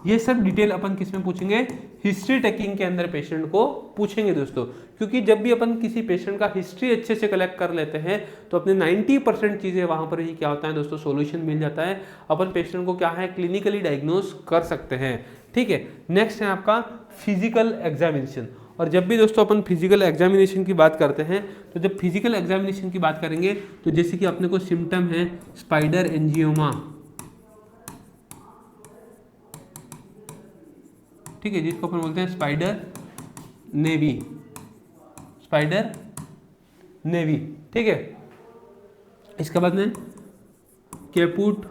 ये सब डिटेल अपन किस में पूछेंगे, हिस्ट्री टेकिंग के अंदर पेशेंट को पूछेंगे दोस्तों। क्योंकि जब भी अपन किसी पेशेंट का हिस्ट्री अच्छे से कलेक्ट कर लेते हैं तो अपने 90% चीज़ें वहाँ पर ही क्या होता है दोस्तों, सॉल्यूशन मिल जाता है, अपन पेशेंट को क्या है, क्लिनिकली डायग्नोस कर सकते हैं, ठीक है। नेक्स्ट है आपका फिजिकल एग्जामिनेशन, और जब भी दोस्तों अपन फिजिकल एग्जामिनेशन की बात करते हैं तो जब फिजिकल एग्जामिनेशन की बात करेंगे तो जैसे कि अपने को सिम्टम है स्पाइडर एंजियोमा, ठीक है, जिसको अपन बोलते हैं स्पाइडर नेवी, स्पाइडर नेवी, ठीक है। इसके बाद में कैपुट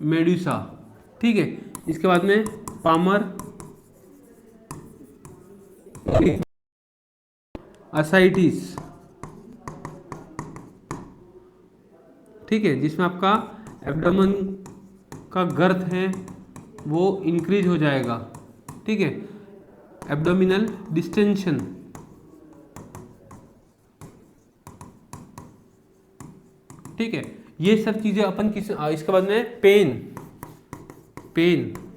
मेडुसा, ठीक है, इसके बाद में पामर असाइटिस, ठीक है, जिसमें आपका एब्डोमेन का गर्थ है वो इंक्रीज हो जाएगा, ठीक है। एब्डोमिनल डिस्टेंशन, ठीक है। ये सब चीजें अपन इसके बाद में पेन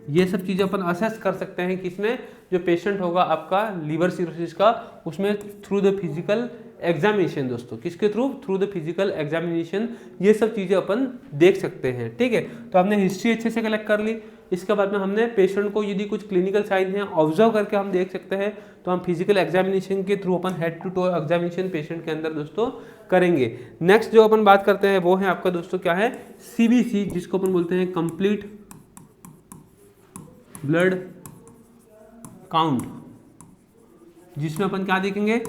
ये सब चीजें अपन असेस कर सकते हैं किसमें, जो पेशेंट होगा आपका लीवर सिरोसिस का, उसमें थ्रू द फिजिकल एग्जामिनेशन दोस्तों। किसके थ्रू द फिजिकल एग्जामिनेशन ये सब चीजें अपन देख सकते हैं, ठीक है। तो हमने हिस्ट्री अच्छे से कलेक्ट कर ली। इसके बाद में हमने पेशेंट को यदि कुछ क्लिनिकल साइन है ऑब्जर्व करके हम देख सकते हैं, तो हम फिजिकल एग्जामिनेशन के थ्रू अपन head to toe examination patient के अंदर दोस्तों करेंगे। नेक्स्ट जो अपन बात करते हैं वो है आपका दोस्तों क्या है, सीबीसी, जिसको अपन बोलते हैं कंप्लीट ब्लड काउंट, जिसमें अपन क्या देखेंगे,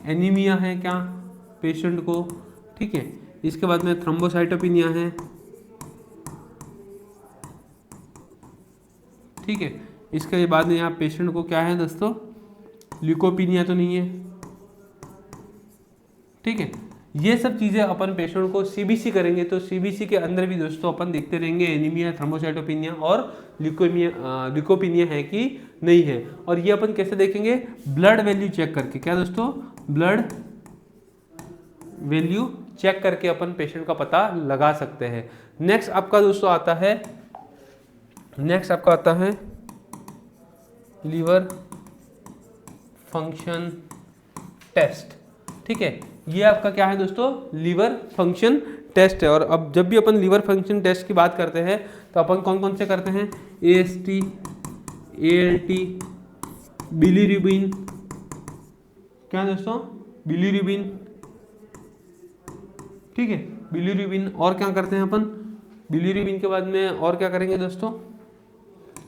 एनीमिया है क्या पेशेंट को, ठीक है। इसके बाद में थ्रोम्बोसाइटोपिनिया है, ठीक है। इसके बाद में यहाँ पेशेंट को क्या है दोस्तों, ल्यूकोपीनिया तो नहीं है, ठीक है। ये सब चीज़ें अपन पेशेंट को सीबीसी करेंगे, तो सीबीसी के अंदर भी दोस्तों अपन देखते रहेंगे एनीमिया, थ्रोम्बोसाइटोपिनिया और ल्यूकोपीनिया है कि नहीं है। और ये अपन कैसे देखेंगे, ब्लड वैल्यू चेक करके। क्या दोस्तों, ब्लड वैल्यू चेक करके अपन पेशेंट का पता लगा सकते हैं। नेक्स्ट आपका दोस्तों आता है लीवर फंक्शन टेस्ट, ठीक है। ये आपका क्या है दोस्तों, लीवर फंक्शन टेस्ट है। और अब जब भी अपन लीवर फंक्शन टेस्ट की बात करते हैं तो अपन कौन कौन से करते हैं, AST, ALT, बिलीरुबिन, क्या दोस्तों, बिलीरुबिन, ठीक है, बिलीरुबिन। और क्या करते हैं अपन, बिलीरुबिन के बाद में और क्या करेंगे दोस्तों,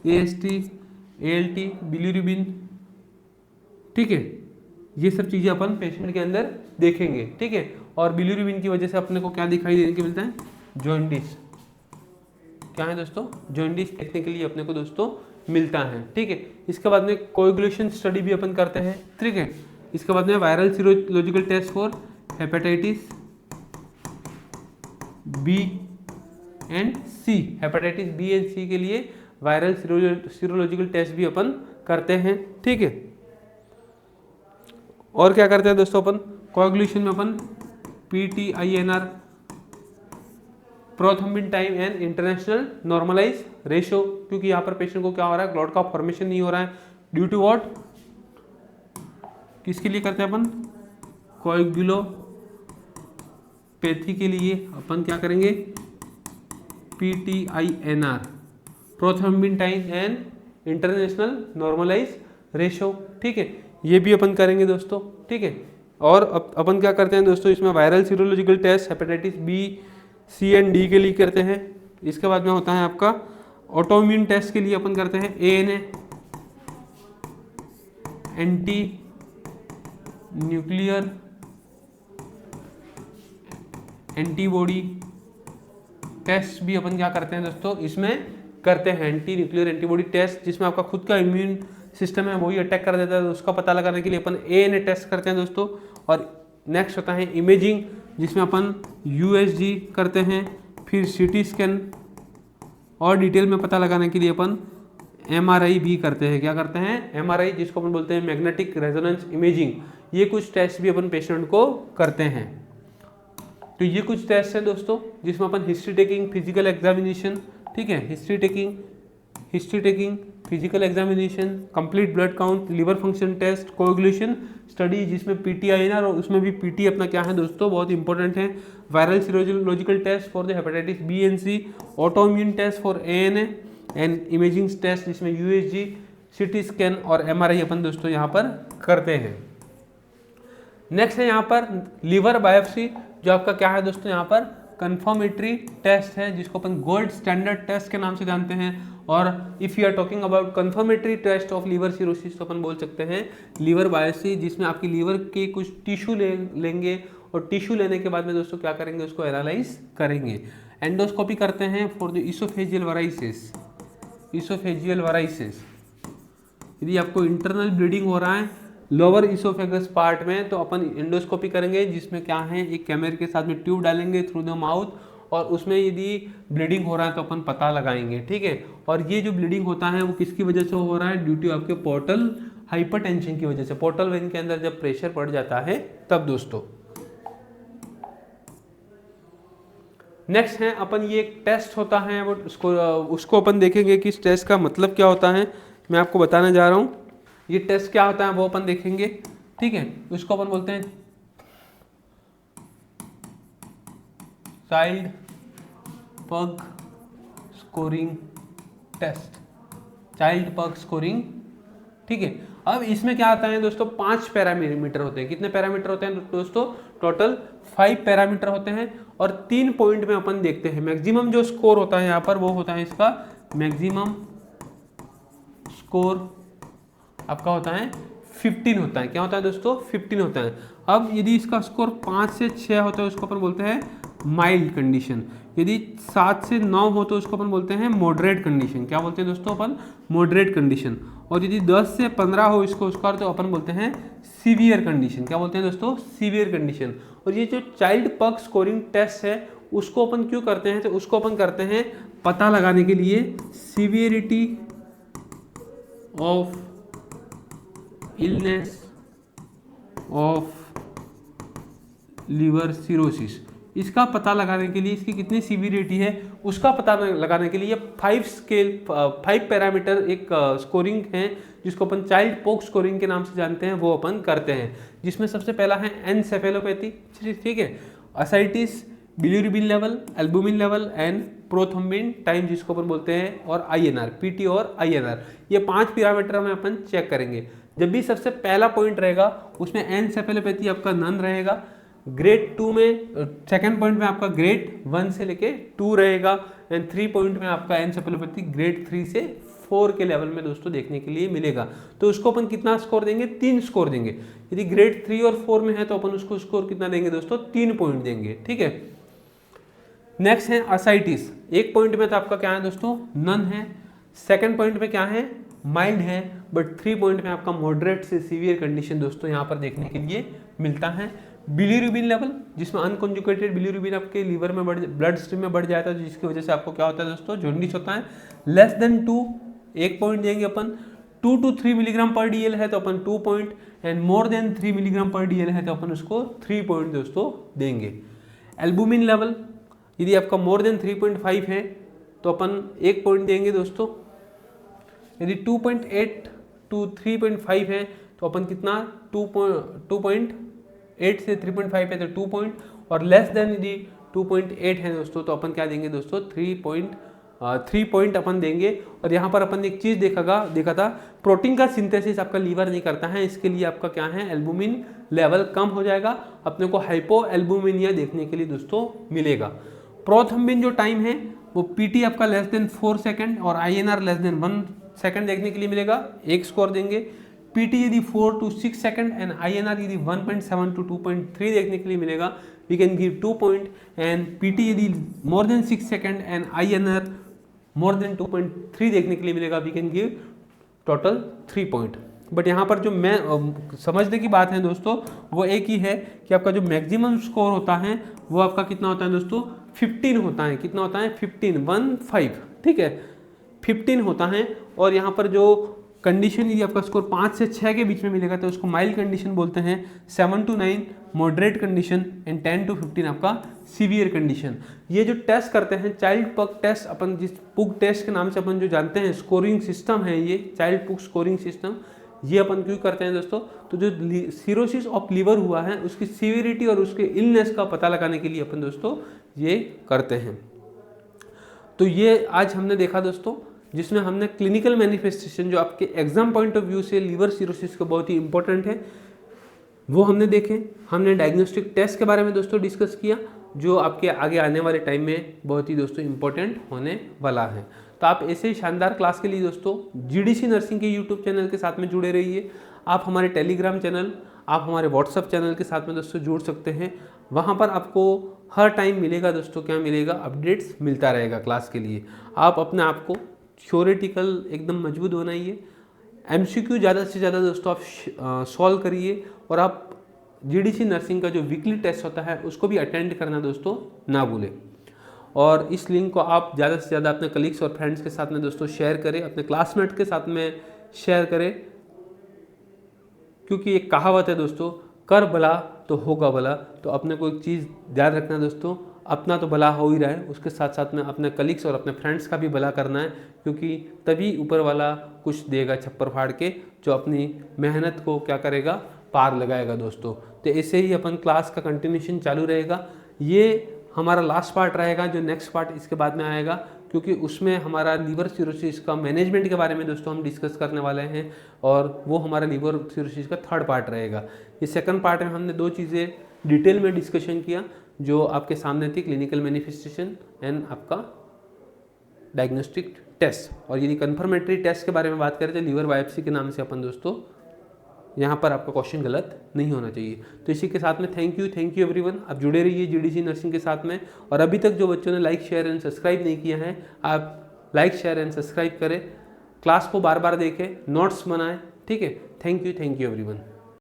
AST, ALT, बिलीरुबिन, ठीक है। ये सब चीज़ें अपन पेशेंट के अंदर देखेंगे, ठीक है। और बिलीरुबिन की वजह से अपने को क्या दिखाई देने के मिलता है, जॉन्डिस, क्या है दोस्तों, जॉन्डिस देखने के लिए अपने को दोस्तों मिलता है, ठीक है। इसके बाद में कोएगुलेशन स्टडी भी अपन करते हैं, ठीक है। इसके बाद में viral serological test for hepatitis B and C, hepatitis B and C के लिए वायरल सीरोलॉजिकल टेस्ट भी अपन करते हैं, ठीक है। और क्या करते हैं दोस्तों अपन, कोएगुलेशन में अपन PTINR, prothrombin time and international normalise ratio, क्योंकि यहाँ पर पेशेंट को क्या हो रहा है, क्लॉट का फॉर्मेशन नहीं हो रहा है, ड्यू टू व्हाट, किसके लिए करते हैं अपन, कोएगुलोपैथी के लिए अपन क्या करेंगे, PTINR, prothrombin time and international normalise ratio, ठीक है। ये भी अपन करेंगे दोस्तों, ठीक है। और अपन क्या करते हैं दोस्तों, इसमें viral serological test hepatitis B, C and D के लिए करते हैं। इसके बाद में होता है आपका ऑटोइम्यून टेस्ट के लिए अपन करते हैं ANA, anti nuclear antibody test भी अपन क्या करते हैं दोस्तों, इसमें करते हैं एंटी न्यूक्लियर एंटीबॉडी टेस्ट, जिसमें आपका खुद का इम्यून सिस्टम है वही अटैक कर देता है, तो उसका पता लगाने के लिए अपन ANA टेस्ट करते हैं दोस्तों। और नेक्स्ट होता है इमेजिंग, जिसमें अपन USG करते हैं, फिर CT स्कैन, और डिटेल में पता लगाने के लिए अपन MRI भी करते हैं। क्या करते हैं, MRI, जिसको अपन बोलते हैं मैग्नेटिक रेजोनेंस इमेजिंग। ये कुछ टेस्ट भी अपन पेशेंट को करते हैं। तो ये कुछ टेस्ट है दोस्तों, जिसमें अपन हिस्ट्री टेकिंग, फिजिकल एग्जामिनेशन, ठीक है, history taking, physical examination, complete blood count, liver function test, coagulation study, जिसमें PTINR, और उसमें भी PT अपना क्या है दोस्तों, बहुत इंपॉर्टेंट है, viral serological test for the hepatitis B and C, autoimmune test for ANA and imaging test, जिसमें USG, CT स्कैन और MRI अपन दोस्तों यहाँ पर करते हैं। नेक्स्ट है यहाँ पर लीवर बायोप्सी, जो आपका क्या है दोस्तों, यहाँ पर कंफर्मेटरी टेस्ट है, जिसको अपन गोल्ड स्टैंडर्ड टेस्ट के नाम से जानते हैं। और if you are talking about confirmatory test of liver cirrhosis, तो अपन बोल सकते हैं लीवर बायोप्सी, जिसमें आपकी लीवर के कुछ टिश्यू लेंगे, और टिश्यू लेने के बाद में दोस्तों क्या करेंगे, उसको एनालाइज करेंगे। एंडोस्कोपी करते हैं फॉर द इसोफेजियल वराइसिस, यदि आपको इंटरनल ब्लीडिंग हो रहा है लोअर इसोफेगस पार्ट में, तो अपन एंडोस्कोपी करेंगे, जिसमें क्या है, एक कैमरे के साथ में ट्यूब डालेंगे थ्रू द माउथ, और उसमें यदि ब्लीडिंग हो रहा है तो अपन पता लगाएंगे, ठीक है। और ये जो ब्लीडिंग होता है वो किसकी वजह से हो रहा है, ड्यू टू आपके पोर्टल हाइपरटेंशन की वजह से, पोर्टल वेन के अंदर जब प्रेशर बढ़ जाता है तब दोस्तों। नेक्स्ट है अपन, ये एक टेस्ट होता है वो उसको अपन देखेंगे कि इस टेस्ट का मतलब क्या होता है, मैं आपको बताने जा रहा हूँ। ये टेस्ट क्या होता है वो अपन देखेंगे, ठीक है। उसको अपन बोलते हैं चाइल्ड पग स्कोरिंग टेस्ट, चाइल्ड पग स्कोरिंग, ठीक है। अब इसमें क्या आता है दोस्तों, 5 पैरामीटर होते हैं। कितने पैरामीटर होते हैं दोस्तों, टोटल 5 पैरामीटर होते हैं और 3 पॉइंट में अपन देखते हैं। मैक्सिमम जो स्कोर होता है यहाँ पर वो होता है इसका मैक्सिमम स्कोर आपका होता है 15 होता है। क्या होता है दोस्तों, 15 होता है। अब यदि इसका स्कोर 5 से 6 होता है उसको अपन बोलते हैं माइल्ड कंडीशन, यदि 7 से 9 हो तो उसको अपन बोलते हैं मॉडरेट कंडीशन। क्या बोलते हैं दोस्तों अपन, मॉडरेट कंडीशन। और यदि 10 से 15 हो इसको स्कोर तो अपन बोलते हैं सीवियर कंडीशन। क्या बोलते हैं दोस्तों, सीवियर कंडीशन। और ये जो चाइल्ड पग स्कोरिंग टेस्ट है उसको अपन क्यों करते हैं, तो उसको अपन करते हैं पता लगाने के लिए severity of illness of liver cirrhosis. इसका पता लगाने के लिए, इसकी कितनी सीवियरिटी है उसका पता लगाने के लिए 5 पैरामीटर एक स्कोरिंग है जिसको अपन चाइल्ड पॉग स्कोरिंग के नाम से जानते हैं, वो अपन करते हैं। जिसमें सबसे पहला है एनसेफेलोपैथी, ठीक है, ascites, bilirubin level, albumin level and prothrombin time जिसको अपन बोलते हैं, और आईएनआर, पीटी और आईएनआर। ये 5 पैरामीटर में अपन चेक करेंगे। जब भी सबसे पहला पॉइंट रहेगा उसमें एनसेफेलोपैथी आपका नन रहेगा। ग्रेड 2 में, सेकंड पॉइंट में आपका ग्रेड 1 से लेके 2 रहेगा एंड 3 पॉइंट में आपका एनसेफेलोपैथी ग्रेड 3 से 4 के लेवल में दोस्तों देखने के लिए मिलेगा। तो उसको अपन कितना स्कोर देंगे, 3 स्कोर देंगे। यदि ग्रेड 3 और 4 में है तो अपन उसको स्कोर कितना देंगे दोस्तों, 3 पॉइंट देंगे, ठीक है। नेक्स्ट है असाइटिस। 1 पॉइंट में तो आपका क्या है दोस्तों, नन है। सेकंड पॉइंट में क्या है, माइल्ड है। बट 3 पॉइंट में आपका मॉडरेट से सीवियर कंडीशन दोस्तों यहाँ पर देखने के लिए मिलता है। बिलिरुबिन लेवल, जिसमें अनकॉन्जुगेटेड बिलिरुबिन आपके लीवर में ब्लड स्ट्रीम में बढ़ जाता है, जिसकी वजह से आपको क्या होता है दोस्तों, जॉन्डिस होता है। लेस देन 2 1 पॉइंट देंगे अपन। 2 to 3 मिलीग्राम पर डीएल है तो अपन 2 point, and more than 3 milligram पर डीएल है तो अपन उसको 3 पॉइंट दोस्तों देंगे। एल्बुमिन लेवल, यदि आपका मोर देन 3.5 है तो अपन 1 पॉइंट देंगे दोस्तों। यदि 2.8 to 3.5 है तो अपन कितना, 2.8 से 3.5 है तो 2 पॉइंट, और लेस देन यदि 2.8 है दोस्तों तो अपन क्या देंगे दोस्तों, 3 पॉइंट अपन देंगे। और यहाँ पर अपन एक चीज़ देखा था, प्रोटीन का सिंथेसिस आपका लीवर नहीं करता है, इसके लिए आपका क्या है, एल्बुमिन लेवल कम हो जाएगा, अपने को हाइपो एल्बुमिनिया देखने के लिए दोस्तों मिलेगा। प्रोथ्रोम्बिन जो टाइम है वो पीटी आपका लेस देन 4 सेकेंड और आईएनआर लेस देन 1 सेकेंड देखने के लिए मिलेगा, 1 स्कोर देंगे। पीटी यदि 4 to 6 सेकेंड एंड आईएनआर यदि 1.7 to 2.3 देखने के लिए मिलेगा, we can give 2 point. And PT यदि more than 6 second and INR more than 2.3 देखने के लिए मिलेगा, we can give total 3 point. But यहाँ पर जो मैं समझने की बात है दोस्तों वो एक ही है कि आपका जो मैक्सिमम स्कोर होता है वो आपका कितना होता है दोस्तों, 15 होता है। कितना होता है, 15, ठीक है, 15 होता है। और यहाँ पर जो कंडीशन यदि आपका स्कोर 5 से 6 के बीच में मिलेगा तो उसको माइल्ड कंडीशन बोलते हैं, 7 to 9 moderate condition and 10 to 15 आपका सीवियर कंडीशन। ये जो टेस्ट करते हैं चाइल्ड पग टेस्ट, अपन जिस पुग टेस्ट के नाम से अपन जो जानते हैं, स्कोरिंग सिस्टम है ये चाइल्ड पुग स्कोरिंग सिस्टम, ये अपन क्यों करते हैं दोस्तों, तो जो सिरोसिस ऑफ लीवर हुआ है उसकी सीवियरिटी और उसके इलनेस का पता लगाने के लिए अपन दोस्तों ये करते हैं। तो ये आज हमने देखा दोस्तों, जिसमें हमने क्लिनिकल मैनिफेस्टेशन जो आपके एग्जाम पॉइंट ऑफ व्यू से लीवर सिरोसिस को बहुत ही इंपॉर्टेंट है वो हमने देखे। हमने डायग्नोस्टिक टेस्ट के बारे में दोस्तों डिस्कस किया जो आपके आगे आने वाले टाइम में बहुत ही दोस्तों इंपॉर्टेंट होने वाला है। तो आप ऐसे ही शानदार क्लास के लिए दोस्तों जीडीसी नर्सिंग के यूट्यूब चैनल के साथ में जुड़े रहिए। आप हमारे टेलीग्राम चैनल, आप हमारे व्हाट्सअप चैनल के साथ में दोस्तों जुड़ सकते हैं। वहाँ पर आपको हर टाइम मिलेगा दोस्तों, क्या मिलेगा, अपडेट्स मिलता रहेगा क्लास के लिए। आप अपने आप को थ्योरेटिकल एकदम मजबूत बनाइए, एमसीक्यू ज़्यादा से ज़्यादा दोस्तों आप सॉल्व करिए, और आप जीडीसी नर्सिंग का जो वीकली टेस्ट होता है उसको भी अटेंड करना दोस्तों ना भूलें। और इस लिंक को आप ज़्यादा से ज़्यादा अपने कलीग्स और फ्रेंड्स के साथ में दोस्तों शेयर करें, अपने क्लासमेट के साथ में शेयर करें। क्योंकि एक कहावत है दोस्तों, कर भला तो होगा भला। तो अपने को एक चीज़ ध्यान रखना है दोस्तों, अपना तो भला हो ही रहा है, उसके साथ साथ में अपने कलीग्स और अपने फ्रेंड्स का भी भला करना है, क्योंकि तभी ऊपर वाला कुछ देगा छप्पर फाड़ के, जो अपनी मेहनत को क्या करेगा, पार लगाएगा दोस्तों। तो ऐसे ही अपन क्लास का कंटिन्यूशन चालू रहेगा। ये हमारा लास्ट पार्ट रहेगा, जो नेक्स्ट पार्ट इसके बाद में आएगा, क्योंकि उसमें हमारा लीवर सिरोसिस का मैनेजमेंट के बारे में दोस्तों हम डिस्कस करने वाले हैं, और वो हमारा लीवर सिरोसिस का थर्ड पार्ट रहेगा। ये सेकंड पार्ट में हमने दो चीज़ें डिटेल में डिस्कशन किया, जो आपके सामने थी, क्लिनिकल मैनिफेस्टेशन एंड आपका डायग्नोस्टिक टेस्ट। और यदि कन्फर्मेटरी टेस्ट के बारे में बात करें तो लीवर बायोप्सी के नाम से अपन दोस्तों यहाँ पर आपका क्वेश्चन गलत नहीं होना चाहिए। तो इसी के साथ में थैंक यू एवरीवन। आप जुड़े रहिए जीडीसी नर्सिंग के साथ में, और अभी तक जो बच्चों ने लाइक शेयर एंड सब्सक्राइब नहीं किया है, आप लाइक शेयर एंड सब्सक्राइब करें, क्लास को बार बार देखें, नोट्स बनाएं, ठीक है। Thank you everyone.